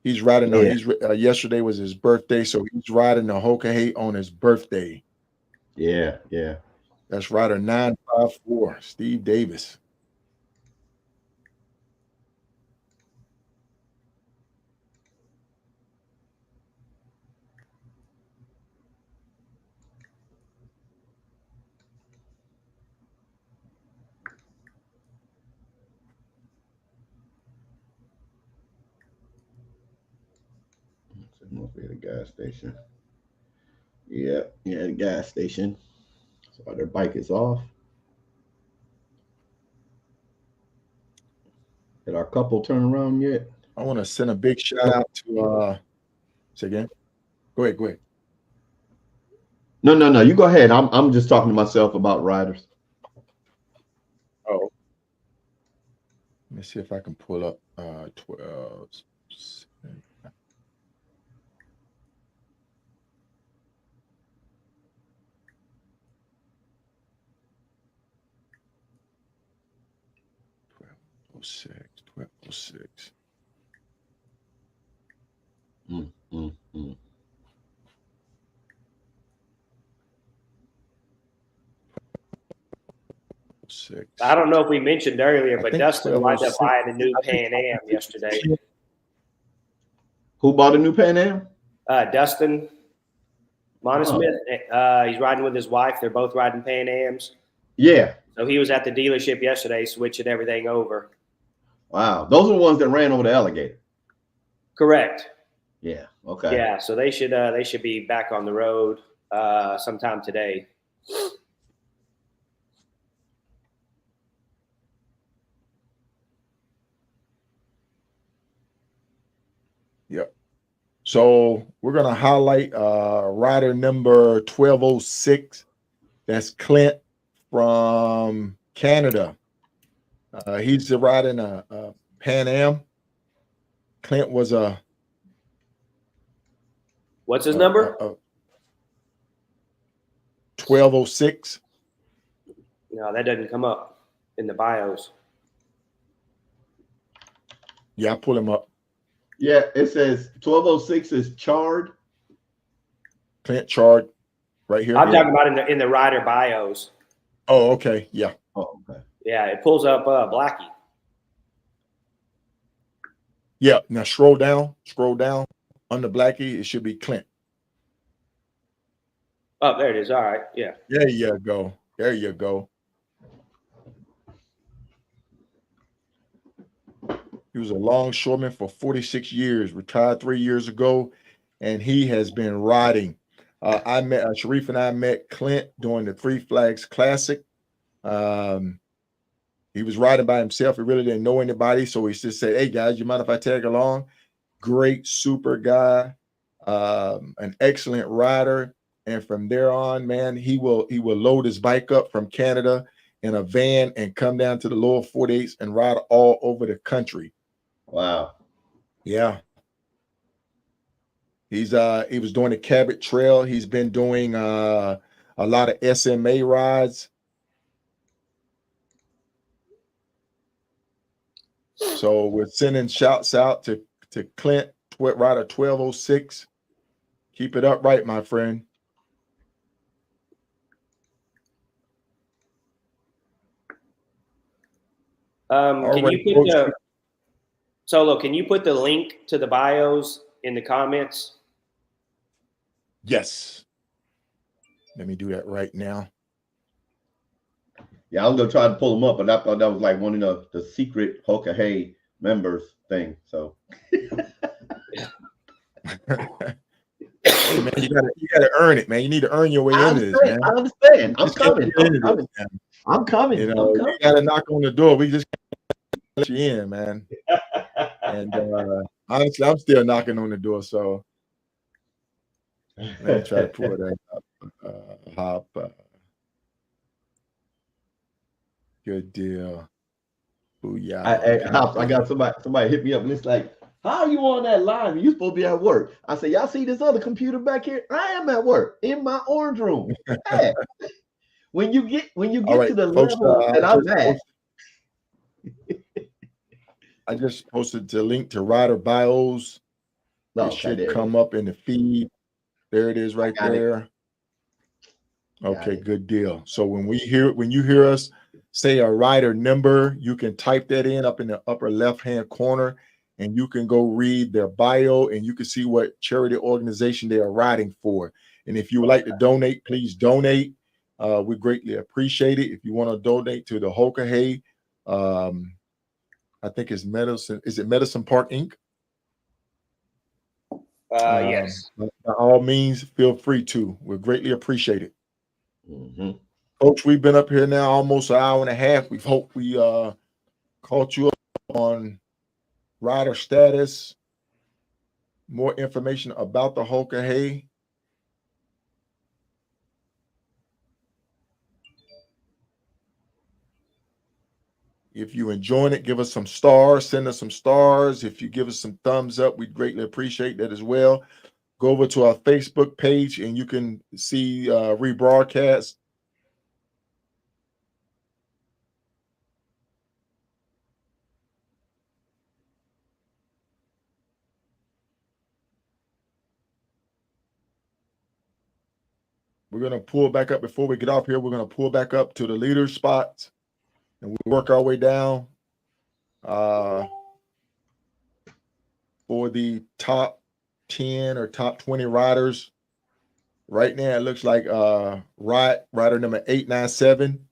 He's riding. Yeah. Yesterday was his birthday, so he's riding the Hoka on his birthday. Yeah. That's rider 954, Steve Davis. Must be at a gas station. Yeah, at a gas station. So their bike is off. Did our couple turn around yet? I want to send a big shout out to say again. Go ahead. No. You go ahead. I'm just talking to myself about riders. Oh. Let me see if I can pull up 12. '06. I don't know if we mentioned earlier, I but think Dustin wound up 1206. buying a new Pan Am yesterday. Who bought a new Pan Am? Dustin Monosmith. He's riding with his wife. They're both riding Pan Ams. Yeah. So he was at the dealership yesterday, switching everything over. Wow. Those are the ones that ran over the alligator. Correct. Yeah. Okay. Yeah. So they should be back on the road sometime today. Yep. So we're gonna highlight rider number 1206. That's Clint from Canada. He's riding a Pan Am. Clint was a. What's his number? 1206. No, that doesn't come up in the bios. Yeah, I pull him up. Yeah, it says 1206 is charred. Clint Chard, right here. I'm talking about in the rider bios. Oh, okay. Yeah. Oh, okay. Yeah, it pulls up Blackie. Yeah. Now scroll down under Blackie. It should be Clint. Oh, there it is. All right. Yeah. There you go. There you go. He was a longshoreman for 46 years, retired 3 years ago, and he has been riding. I met Sharif and I met Clint during the Three Flags Classic. He was riding by himself. He really didn't know anybody, so he just said, "Hey guys, you mind if I tag along?" Great, super guy, an excellent rider. And from there on, man, he will load his bike up from Canada in a van and come down to the lower 48s and ride all over the country. Wow. Yeah. He was doing the Cabot Trail. He's been doing a lot of SMA rides. So we're sending shouts out to Clint, rider 1206. Keep it upright, my friend. Can right, you put folks. the Solo? Can you put the link to the bios in the comments? Yes. Let me do that right now. Yeah, I was gonna try to pull them up, but I thought that was like one of the secret Hoka Hey members thing. So Hey man, you gotta earn it, man. You need to earn your way into this, man. I understand. You I'm just can't coming. get into this, man. I'm coming. You know, you gotta knock on the door. We just can't let you in, man. And honestly, I'm still knocking on the door. So let me try to pull that up. Hop. Good deal. Booyah. I got somebody hit me up and it's like, how are you on that live? You supposed to be at work. I said, y'all see this other computer back here? I am at work in my orange room. Hey, when you get right, to the folks, level that I'm at. I just posted the link to rider bios. It should come up in the feed. There it is right there. Okay, good deal. So when you hear us say a rider number, you can type that in up in the upper left-hand corner, and you can go read their bio, and you can see what charity organization they are riding for. And if you would like to donate, please donate. We greatly appreciate it. If you want to donate to the Hoka Hey, I think it's Medicine. Is it Medicine Park Inc.? Yes. By all means, feel free to. We greatly appreciate it. Mm-hmm. Folks, we've been up here now almost an hour and a half. We hope we caught you up on rider status, more information about the Hoka Hey. If you enjoying it, give us some stars, send us some stars. If you give us some thumbs up, we'd greatly appreciate that as well. Go over to our Facebook page and you can see rebroadcast. We're going to pull back up before we get off here. We're going to pull back up to the leader spots and we'll work our way down for the top 10 or top 20 riders. Right now, it looks like rider number 897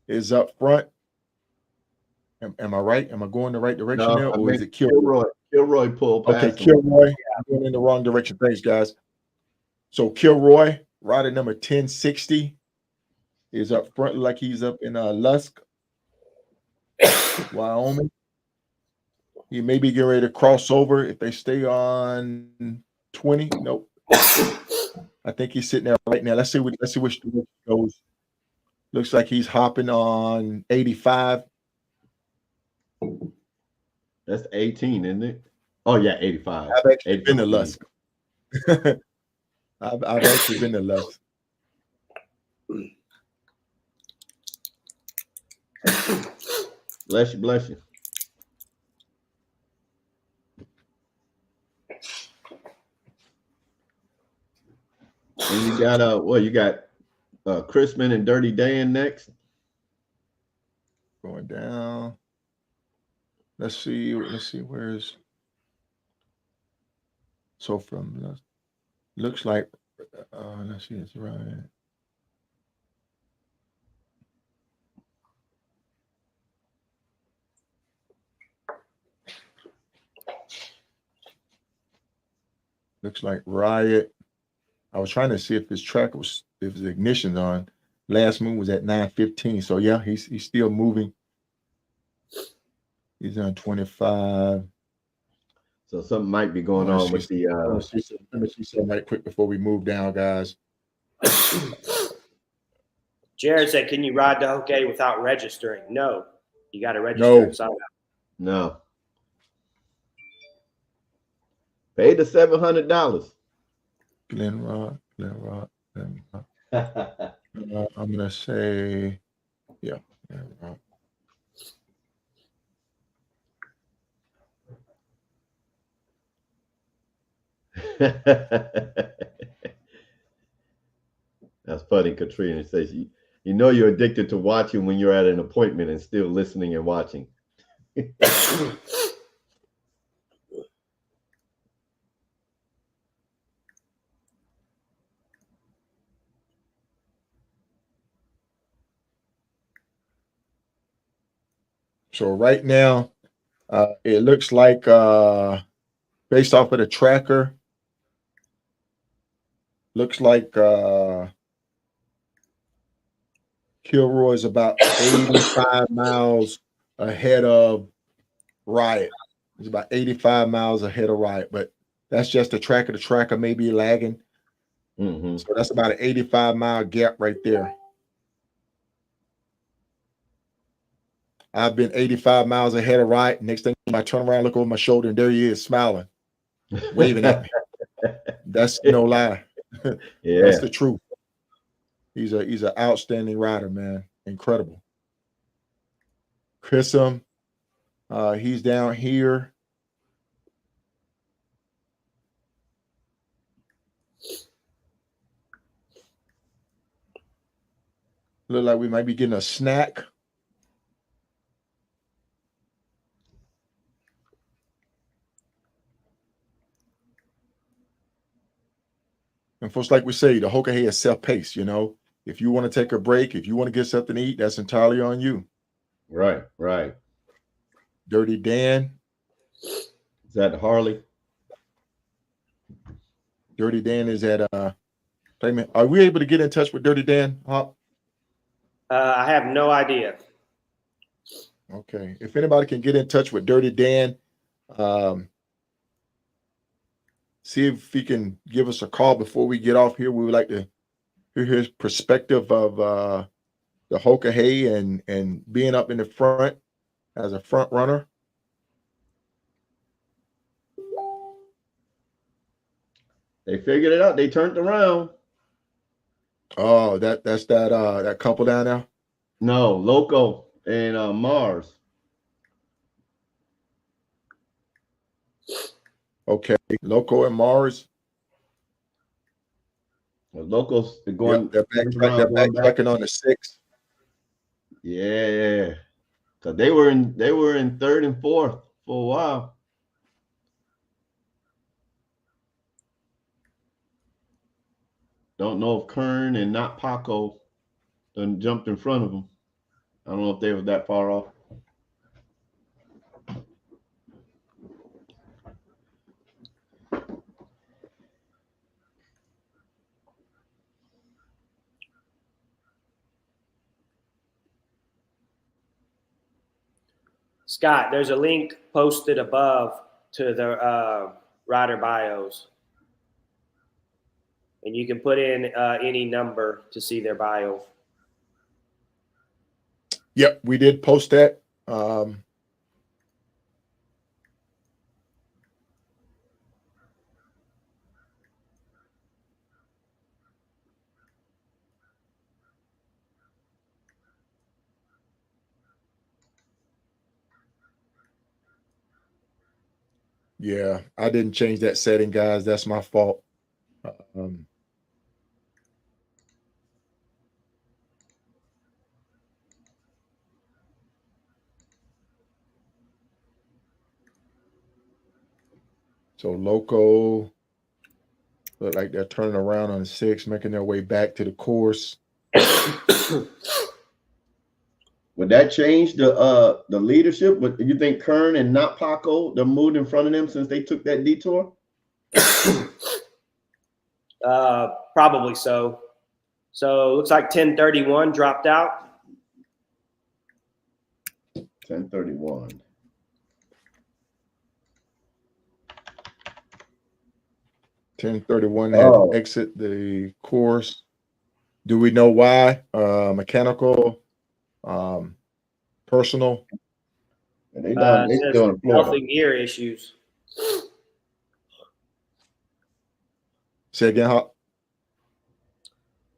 is up front. Am I right? Am I going the right direction there, or is it Kilroy? Kilroy pulled past. Okay, Kilroy. I'm going in the wrong direction. Thanks, guys. So Kilroy, rider number 1060, is up front like he's up in Lusk, Wyoming. He may be getting ready to cross over if they stay on 20. Nope. I think he's sitting there right now. Let's see which direction he goes. Looks like he's hopping on 85. That's 18, isn't it? Oh yeah, 85. I've actually been to Lusk. I've actually been to Lusk. Bless you, bless you. And you got you got Crispin and Dirty Dan next. Going down. Let's see. Where's So from looks like let's see, it's right. Looks like Riot. I was trying to see if his track was if his ignition's on. Last move was at 9:15. So yeah, he's still moving. He's on 25. So something might be going on with the. Let me see something right quick before we move down, guys. Jared said, "Can you ride the Hoka without registering?" No, you got to register No. and sign up. No. Pay the $700. Glen Rock. I'm gonna say, yeah. Glen Rock. That's funny. Katrina says, you know you're addicted to watching when you're at an appointment and still listening and watching. So right now, it looks like based off of the tracker, looks like Kilroy is about 85 miles ahead of Riot. It's about 85 miles ahead of Riot, but that's just the tracker. The tracker may be lagging. Mm-hmm. So that's about an 85-mile gap right there. I've been 85 miles ahead of Riot. Next thing I turn around, look over my shoulder, and there he is smiling, waving at me. That's no lie. Yeah. That's the truth. He's an outstanding rider, man. Incredible. Chrisum, he's down here. Look like we might be getting a snack. And folks, like we say, the Hoka is self-paced, you know. If you want to take a break, if you want to get something to eat, that's entirely on you. Right, right. Dirty Dan. Is that Harley? Dirty Dan is at payment. Are we able to get in touch with Dirty Dan? Hop? I have no idea. Okay. If anybody can get in touch with Dirty Dan, see if he can give us a call before we get off here. We would like to hear his perspective of the Hoka Hay and being up in the front as a front runner. They figured it out. They turned around. Oh, that's that couple down there. No, Loco and Mars. Okay, Loco and Mars. Loco's going. Yep, they're backtracking on the 6. Yeah, because they were in third and fourth for a while. Don't know if Kern and not Paco done jumped in front of them. I don't know if they were that far off. Scott, there's a link posted above to the rider bios. And you can put in any number to see their bio. Yep, we did post that. Yeah, I didn't change that setting, guys. That's my fault. So Loco, Look like they're turning around on 6, making their way back to the course. Would that change the leadership? Would you think Kern and not Paco, they're moved in front of them since they took that detour? Probably so. So it looks like 1031 dropped out. 1031. Had to exit the course. Do we know why? Mechanical, personal. And they still in Florida. Health and gear issues. Say again, Hawk.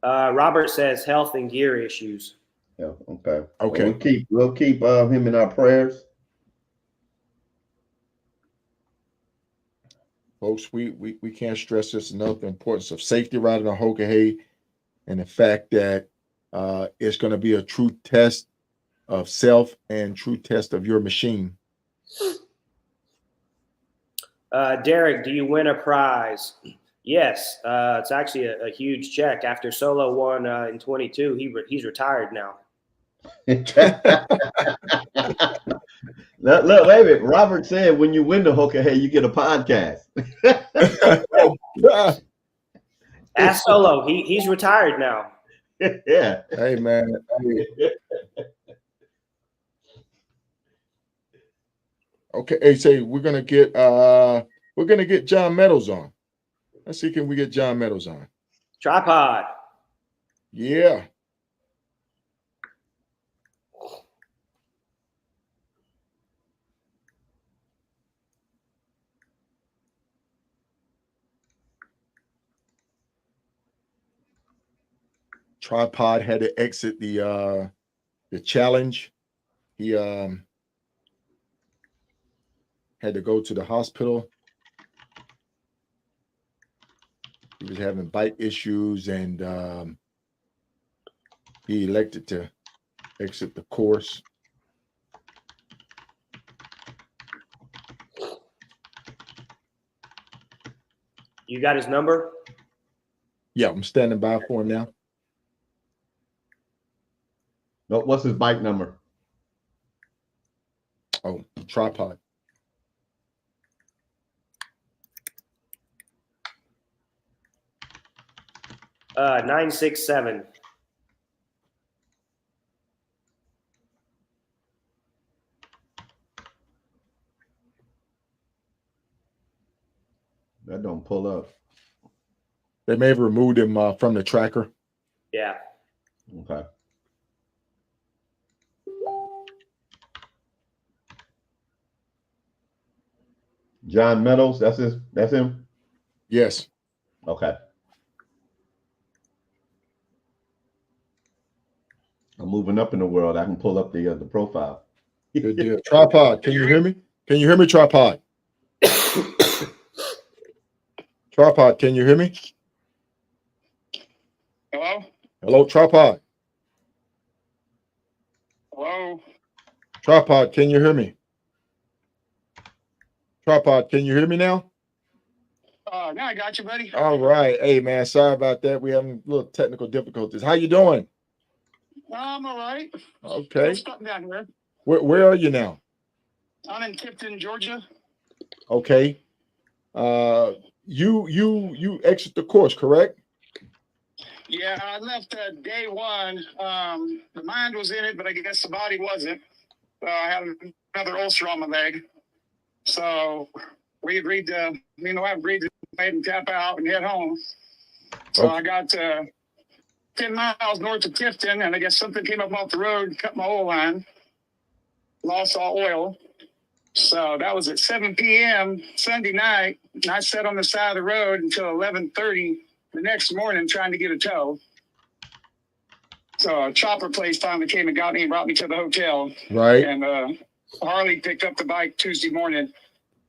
Robert says health and gear issues. Yeah. Okay. Okay. We'll keep him in our prayers. Folks, we can't stress this enough, the importance of safety riding on Hoka hay, and the fact that it's going to be a true test of self and true test of your machine. Derek, do you win a prize? Yes, it's actually a huge check. After Solo won in 22, he's retired now. Look, wait a minute. Robert said when you win the Hoka hey, you get a podcast. Ask Solo. He's retired now. Yeah. Hey man. Okay. Hey, say we're gonna get John Meadows on. Let's see, can we get John Meadows on? Tripod. Yeah. Tripod had to exit the challenge. He had to go to the hospital. He was having bike issues, and he elected to exit the course. You got his number? Yeah, I'm standing by for him now. What's his bike number? Oh, Tripod. Uh, 967. That don't pull up. They may have removed him from the tracker. Yeah. Okay. John Meadows, that's him? Yes. Okay. I'm moving up in the world. I can pull up the profile. Good deal. Tripod, can you hear me? Can you hear me, Tripod? Tripod, can you hear me? Hello? Hello, Tripod. Hello? Tripod, can you hear me? Tripod, can you hear me now? Now I got you, buddy. All right. Hey, man, sorry about that. We're having a little technical difficulties. How you doing? I'm all right. Okay. I'm stuck down here. Where are you now? I'm in Tipton, Georgia. Okay. You exit the course, correct? Yeah, I left day one. The mind was in it, but I guess the body wasn't. I had another ulcer on my leg. So we agreed to, me and my wife agreed to pay and tap out and head home. So Okay. I got 10 miles north of Tifton, and I guess something came up off the road, cut my oil line, lost all oil. So that was at 7 p.m. Sunday night, and I sat on the side of the road until 11:30 the next morning trying to get a tow. So a chopper place finally came and got me and brought me to the hotel. Right. And Harley picked up the bike Tuesday morning.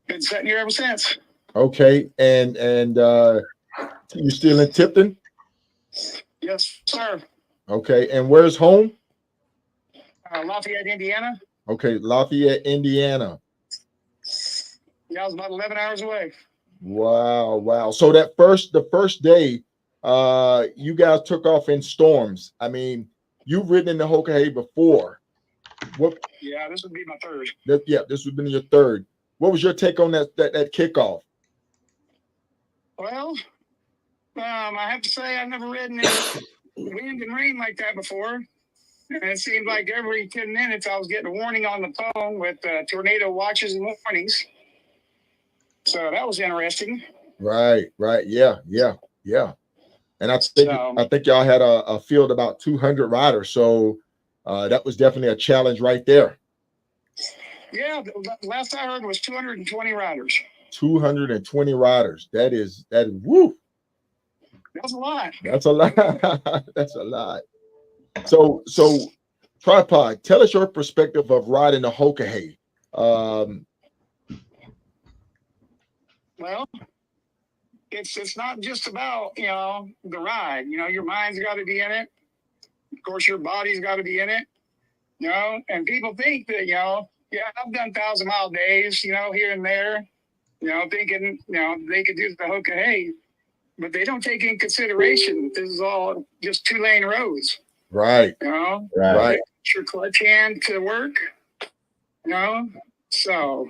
Been sitting here ever since. Okay. And you still in Tipton? Yes, sir. Okay. And where's home? Lafayette, Indiana. Okay, Lafayette, Indiana. Yeah, I was about 11 hours away. Wow, wow. So the first day, you guys took off in storms. I mean, you've ridden in the Hoka Hay before. What? Yeah, this would be my third. Yeah, this would have been your third. What was your take on that kickoff? Well, I have to say I've never ridden in wind and rain like that before. And it seemed like every 10 minutes I was getting a warning on the phone with tornado watches and warnings. So that was interesting. Right, right. Yeah, yeah, yeah. And I So, think y'all had a field about 200 riders. So that was definitely a challenge right there. yeah, the last I heard was 220 riders. 220 riders. That is woo. That's a lot. That's a lot. That's a lot. So Tripod, tell us your perspective of riding the Hoka Hay. Well, it's not just about, you know, the ride. You know, your mind's got to be in it. Of course, your body's got to be in it. You know, and people think that, you know, yeah, I've done 1,000-mile days, you know, here and there, you know, thinking, you know, they could do the Hoka Hay, but they don't take in consideration this is all just 2-lane roads. Right. You know, Right. Put your clutch hand to work. You know, so,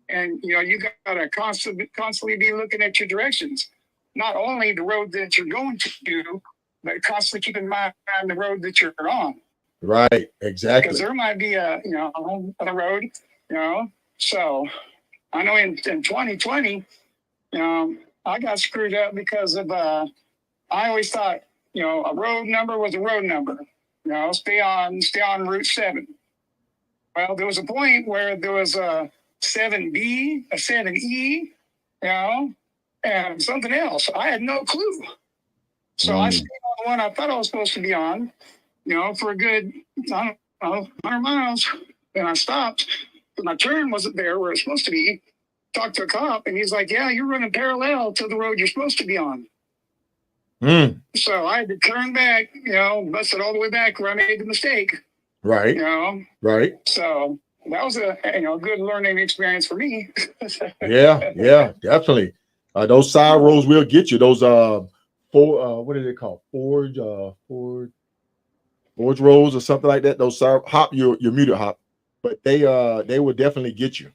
and you know, you got to constantly be looking at your directions, not only the road that you're going to do, but constantly keep in mind the road that you're on. Right. Exactly. Because there might be a, you know, on the road, you know. So I know in 2020, I got screwed up because of I always thought, you know, a road number was a road number. You know, stay on Route 7. Well, there was a point where there was a 7B, a 7E, you know, and something else. I had no clue. So I stayed on the one I thought I was supposed to be on, you know, for a good, I don't know, 100 miles. And I stopped. But my turn wasn't there where it's supposed to be. Talked to a cop, and he's like, yeah, you're running parallel to the road you're supposed to be on. So I had to turn back, you know, busted all the way back where I made the mistake. Right. You know? Right. So that was a, you know, good learning experience for me. Yeah, yeah, definitely. Those side roads will get you. Those what are they called? Forge roads or something like that. Those side hop, you're muted, Hop. But they will definitely get you.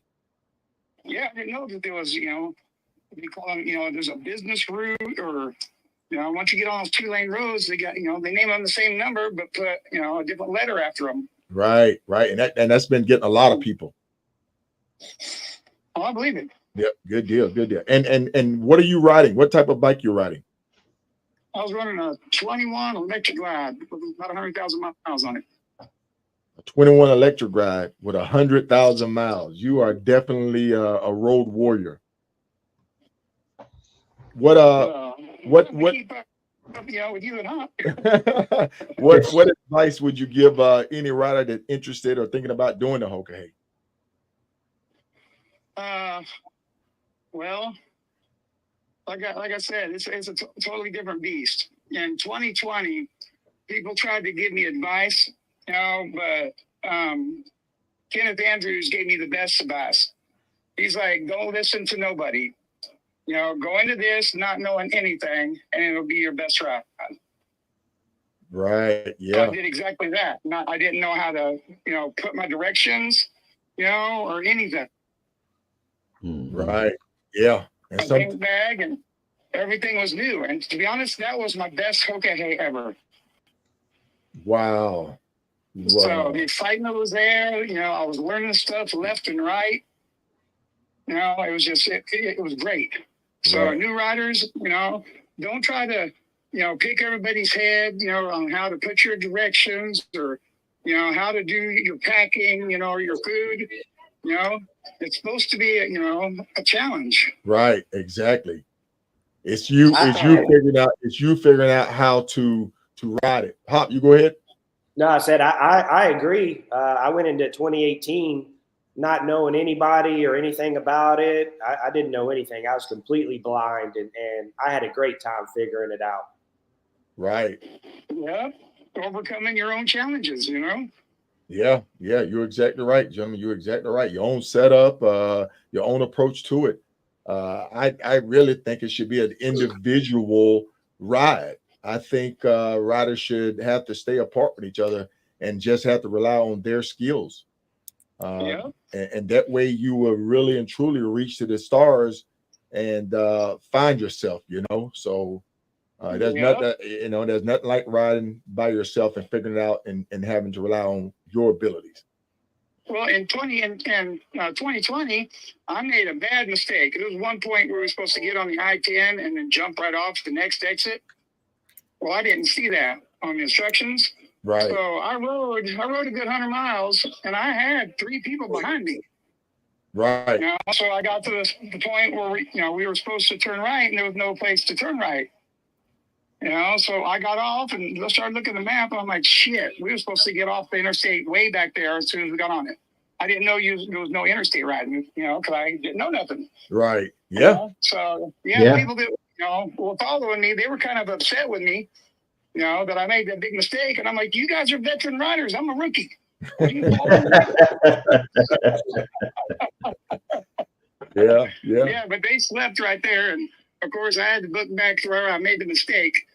Yeah, I didn't know that there was, you know, they call them, you know, there's a business route, or, you know, once you get on those 2-lane roads, they got, you know, they name them the same number, but put, you know, a different letter after them. Right, right. And that's been getting a lot of people. Oh, I believe it. Yep, good deal, good deal. And what are you riding? What type of bike you're riding? I was running a 21 electric glide with about 100,000 miles on it. A 21 electric ride with 100,000 miles. You are definitely a road warrior. What keep up, you know, with you and Hop. what advice would you give any rider that's interested or thinking about doing the Hoka Hay? Well, like I said, it's a totally different beast. In 2020, people tried to give me advice, you know, but Kenneth Andrews gave me the best advice. He's like, don't listen to nobody. You know, go into this not knowing anything, and it'll be your best ride. Right. Yeah. So I did exactly that. I didn't know how to, you know, put my directions, you know, or anything. Right. Yeah. And I came back and everything was new. And to be honest, that was my best Hoka Hay ever. Wow. So the excitement was there. You know, I was learning stuff left and right. You know, it was just, it was great. So new riders, you know, don't try to, you know, pick everybody's head, you know, on how to put your directions, or, you know, how to do your packing, you know, or your food. You know, it's supposed to be, you know, a challenge. Right. Exactly. It's you figuring out how to ride it. Hop, you go ahead. No, I said I agree. I went into 2018 not knowing anybody or anything about it. I didn't know anything. I was completely blind, and I had a great time figuring it out. Right. Yeah. Overcoming your own challenges, you know? Yeah. Yeah. You're exactly right, gentlemen. You're exactly right. Your own setup, your own approach to it. I really think it should be an individual ride. I think riders should have to stay apart from each other and just have to rely on their skills. Yeah. And that way you will really and truly reach to the stars and find yourself, So there's Yeah. nothing, there's nothing like riding by yourself and figuring it out and having to rely on your abilities. Well, in 2020, I made a bad mistake. There was one point where we were supposed to get on the I-10 and then jump right off the next exit. Well, I didn't see that on the instructions. Right. So I rode a good 100 miles, and I had 3 people behind me. Right. So I got to the point where we were supposed to turn right, and there was no place to turn right. So I got off and started looking at the map. And I'm like, shit, we were supposed to get off the interstate way back there as soon as we got on it. I didn't know there was no interstate riding, because I didn't know nothing. Right. Yeah. So, people that, were following me, they were kind of upset with me, that I made that big mistake. And I'm like, you guys are veteran riders. I'm a rookie. Yeah. Yeah, but they slept right there. And, of course, I had to look back to where I made the mistake.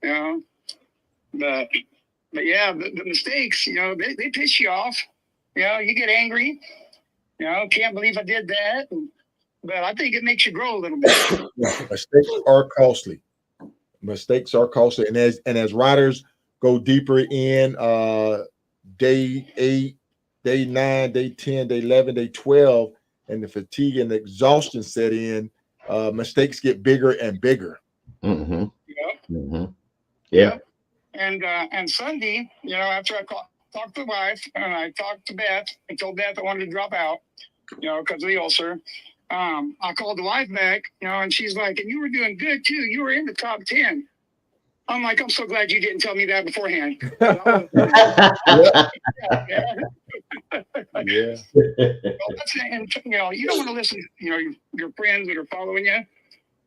But yeah, the mistakes, they piss you off. You get angry. Can't believe I did that. But I think it makes you grow a little bit. Mistakes are costly. And as riders go deeper in day 8, day 9, day 10, day 11, day 12, and the fatigue and the exhaustion set in, mistakes get bigger and bigger. Mm-hmm. Yeah. Mm-hmm. Yeah. And Sunday, after I talked to the wife and I talked to Beth and told Beth I wanted to drop out, because of the ulcer. I called the wife back, and she's like, and you were doing good too. You were in the top 10. I'm like, I'm so glad you didn't tell me that beforehand. Yeah. And you don't want to listen to your friends that are following you,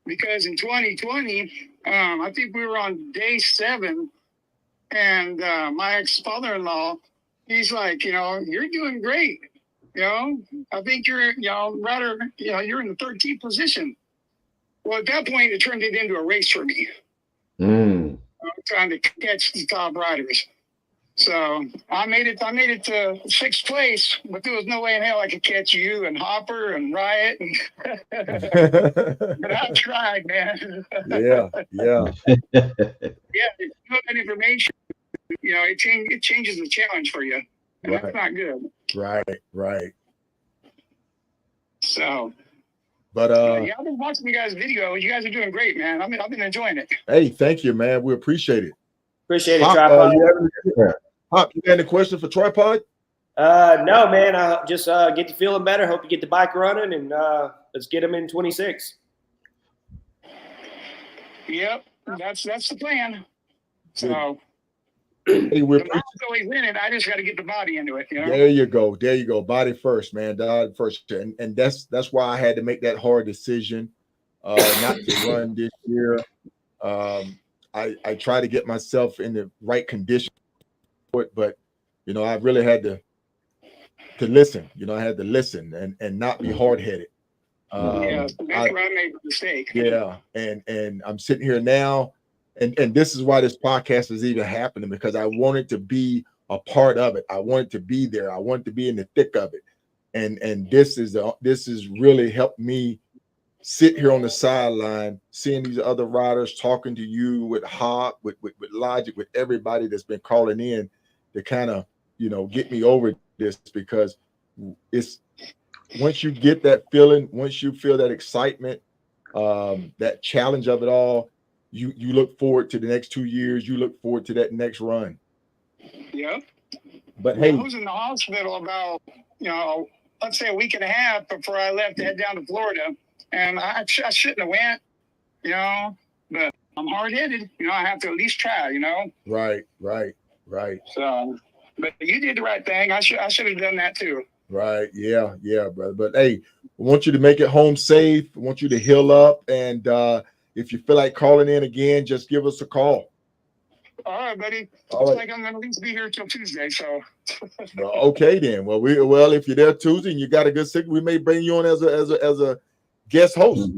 because in 2020, I think we were on day 7, and my ex-father-in-law, he's like, you're doing great. I think you're, rather, you're in the 13th position. Well, at that point, it turned it into a race for me. Trying to catch the top riders. So I made it to 6th place, but there was no way in hell I could catch you and Hopper and Riot. But I tried, man. Yeah. Yeah, that information, it changes the challenge for you. And that's not good. Right. So, but I've been watching you guys' videos. You guys are doing great, man. I've been enjoying it. Hey, thank you, man. We appreciate it. Appreciate it, Pop, Tripod. You got any question for Tripod? No, man. I just get you feeling better. Hope you get the bike running, and let's get them in 26. Yep, that's the plan. So. Hey, the mind's always in it. I just got to get the body into it. There you go. Body first, man. Body first, and that's why I had to make that hard decision, not to run this year. I try to get myself in the right condition for it, but I really had to listen. I had to listen and not be hard headed. That's where I made the mistake. Yeah, and I'm sitting here now. And this is why this podcast is even happening, because I wanted to be a part of it. I wanted to be there. I wanted to be in the thick of it. And this is really helped me sit here on the sideline, seeing these other riders, talking to you with Hop, with Logic, with everybody that's been calling in to kind of, get me over this, because it's once you get that feeling, once you feel that excitement, that challenge of it all, you look forward to the next 2 years. You look forward to that next run. Yeah. But hey, I was in the hospital about, let's say a week and a half before I left to head down to Florida. And I shouldn't have went, but I'm hard-headed. I have to at least try, Right. So, but you did the right thing. I should have done that too. Right. Yeah, brother. But hey, I want you to make it home safe. I want you to heal up. And if you feel like calling in again, just give us a call. All right, buddy. All right. Like I'm going to at least be here till Tuesday. So. Okay, then. Well, if you're there Tuesday and you got a good signal, we may bring you on as a guest host.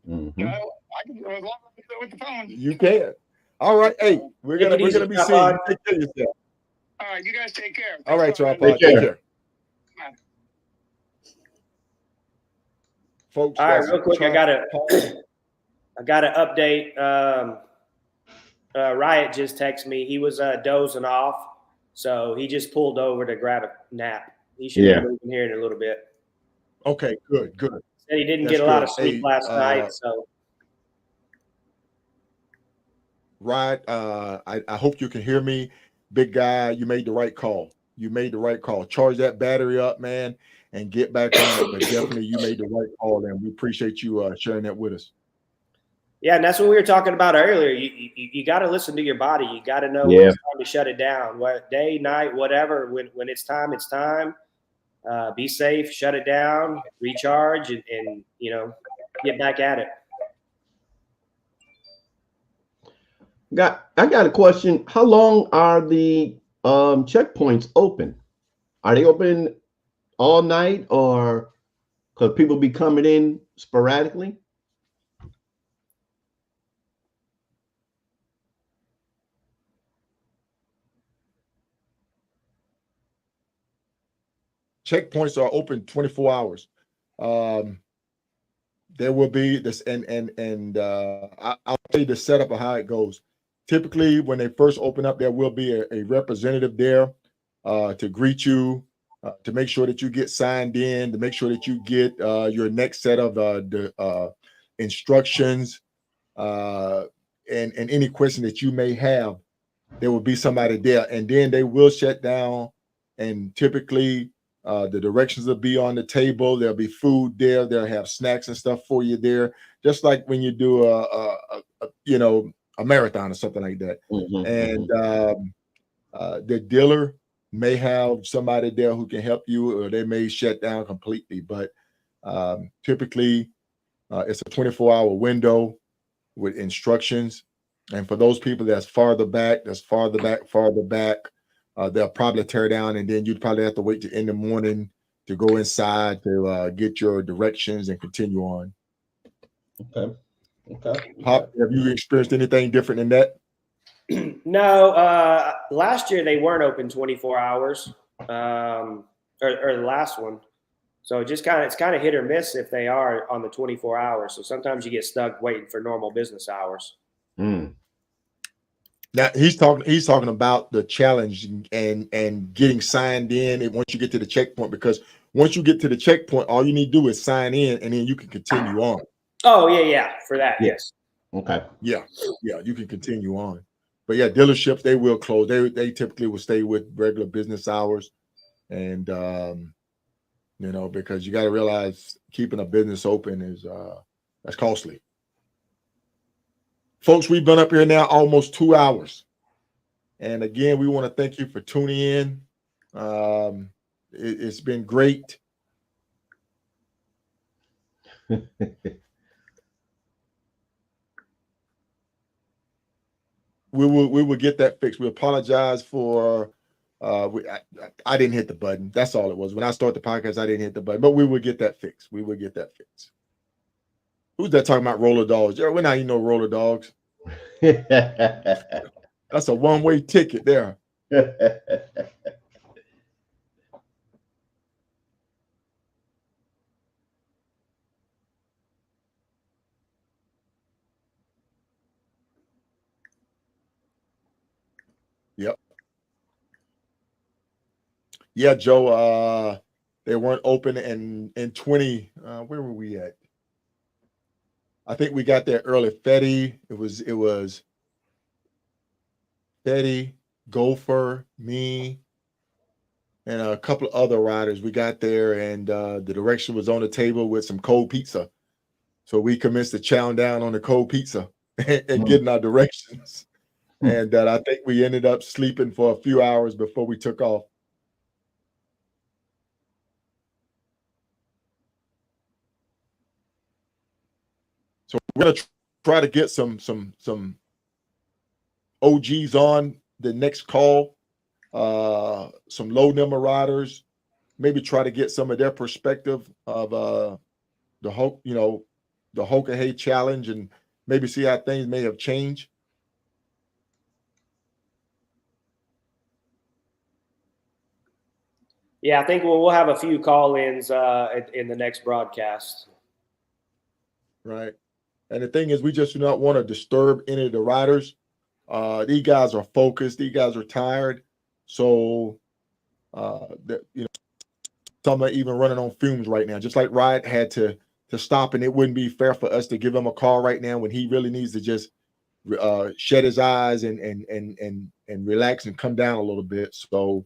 Mm-hmm. I can go as long as I do it with the phone. You can. All right. Hey, we're gonna be seeing you. Take care of yourself. All right, you guys take care. All right, Thanks, Tripod. Take care. Bye. Folks. All right, real quick, I gotta update. Riot just texted me. He was dozing off, so he just pulled over to grab a nap. He should be moving here in a little bit. Okay, good. Said he didn't get a lot of sleep last night, so. Riot, I hope you can hear me. Big guy, you made the right call. Charge that battery up, man, and get back on it. But definitely, you made the right call, and we appreciate you sharing that with us. Yeah, and that's what we were talking about earlier. You got to listen to your body. You got to know when it's time to shut it down. What day, night, whatever. When it's time, it's time. Be safe. Shut it down. Recharge, and get back at it. I got a question. How long are the checkpoints open? Are they open all night, or could people be coming in sporadically? Checkpoints are open 24 hours. There will be this, and I'll tell you the setup of how it goes. Typically, when they first open up, there will be a representative there to greet you, to make sure that you get signed in, to make sure that you get your next set of the instructions, and any question that you may have. There will be somebody there, and then they will shut down. And typically, the directions will be on the table. There'll be food there. They'll have snacks and stuff for you there, just like when you do a marathon or something like that. And the dealer may have somebody there who can help you, or they may shut down completely. But typically, it's a 24-hour window with instructions. And for those people that's farther back, they'll probably tear down, and then you'd probably have to wait till in the morning to go inside to get your directions and continue on. Okay. Pop, have you experienced anything different than that? No, last year they weren't open 24 hours, or the last one. So it's kind of hit or miss if they are on the 24 hours. So sometimes you get stuck waiting for normal business hours. Now he's talking about the challenge and getting signed in, and once you get to the checkpoint, because once you get to the checkpoint, all you need to do is sign in, and then you can continue on. Oh yeah, for that, yes. Okay. Yeah, you can continue on. But yeah, dealerships, they will close. They typically will stay with regular business hours, and because you got to realize keeping a business open is that's costly. Folks, we've been up here now almost 2 hours. And again, we want to thank you for tuning in. It's been great. We will get that fixed. We apologize for I didn't hit the button. That's all it was. When I start the podcast, I didn't hit the button, but we will get that fixed. Who's that talking about roller dogs? Yeah, we're not even no roller dogs. That's a one-way ticket there. Yep. Yeah, Joe. They weren't open in 20. Where were we at? I think we got there early. Fetty. It was Fetty, Gopher, me, and a couple of other riders. We got there, and the direction was on the table with some cold pizza. So we commenced to chow down on the cold pizza and getting our directions. And I think we ended up sleeping for a few hours before we took off. So we're gonna try to get some OGs on the next call. Some low number riders, maybe try to get some of their perspective of the whole, the Hoka Hey Challenge and maybe see how things may have changed. Yeah, I think we'll have a few call-ins in the next broadcast. Right. And the thing is, we just do not want to disturb any of the riders. These guys are focused. These guys are tired. So, some are even running on fumes right now. Just like Ryan had to stop, and it wouldn't be fair for us to give him a call right now when he really needs to just shut his eyes and relax and come down a little bit. So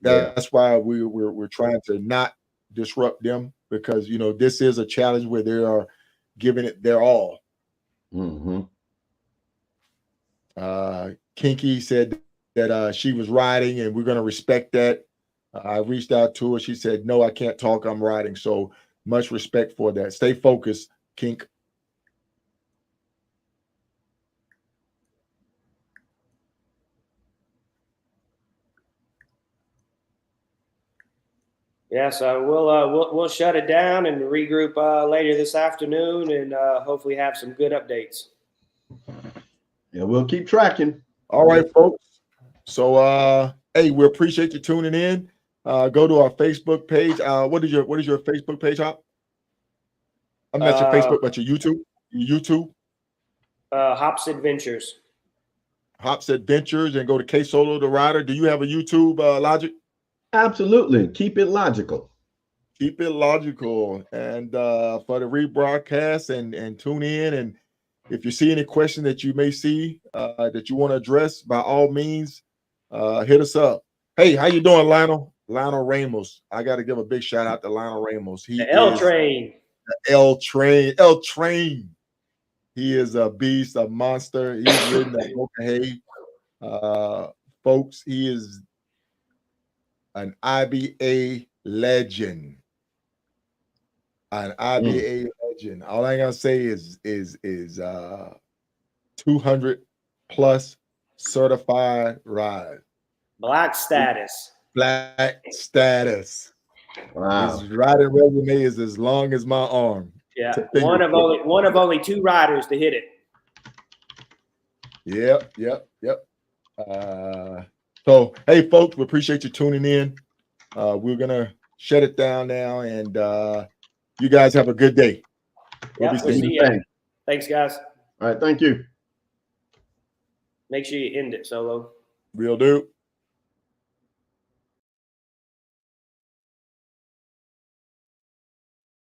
that's why we're trying to not disrupt them, because this is a challenge where they are giving it their all. Kinky said that she was riding, and we're going to respect that. I reached out to her. She said, "No, I can't talk. I'm riding." So much respect for that. Stay focused, Kink. Yeah, so we'll shut it down and regroup later this afternoon, and hopefully have some good updates. Yeah, we'll keep tracking. All right, folks. So hey, we appreciate you tuning in. Go to our Facebook page. What is your Facebook page, Hop? I'm not your Facebook, but your YouTube. Hops Adventures. Hops Adventures, and go to K Solo the Rider. Do you have a YouTube, Logic? Absolutely. Keep it logical. Keep it logical. And for the rebroadcast and tune in. And if you see any question that you may see that you want to address, by all means, hit us up. Hey, how you doing, Lionel? Lionel Ramos. I got to give a big shout out to Lionel Ramos. He The L is Train. the L Train. L Train. He is a beast, a monster. He's ridden the Hoka Hey. Folks, he is an IBA legend. An IBA legend. All I gotta say is 200 plus certified ride. Black status. Black status. Wow. His riding resume is as long as my arm. Yeah, one of only 2 riders to hit it. Yep. So hey, folks, we appreciate you tuning in. We're gonna shut it down now, and you guys have a good day. We'll see you. Thanks, guys. All right, thank you. Make sure you end it, Solo. Will do.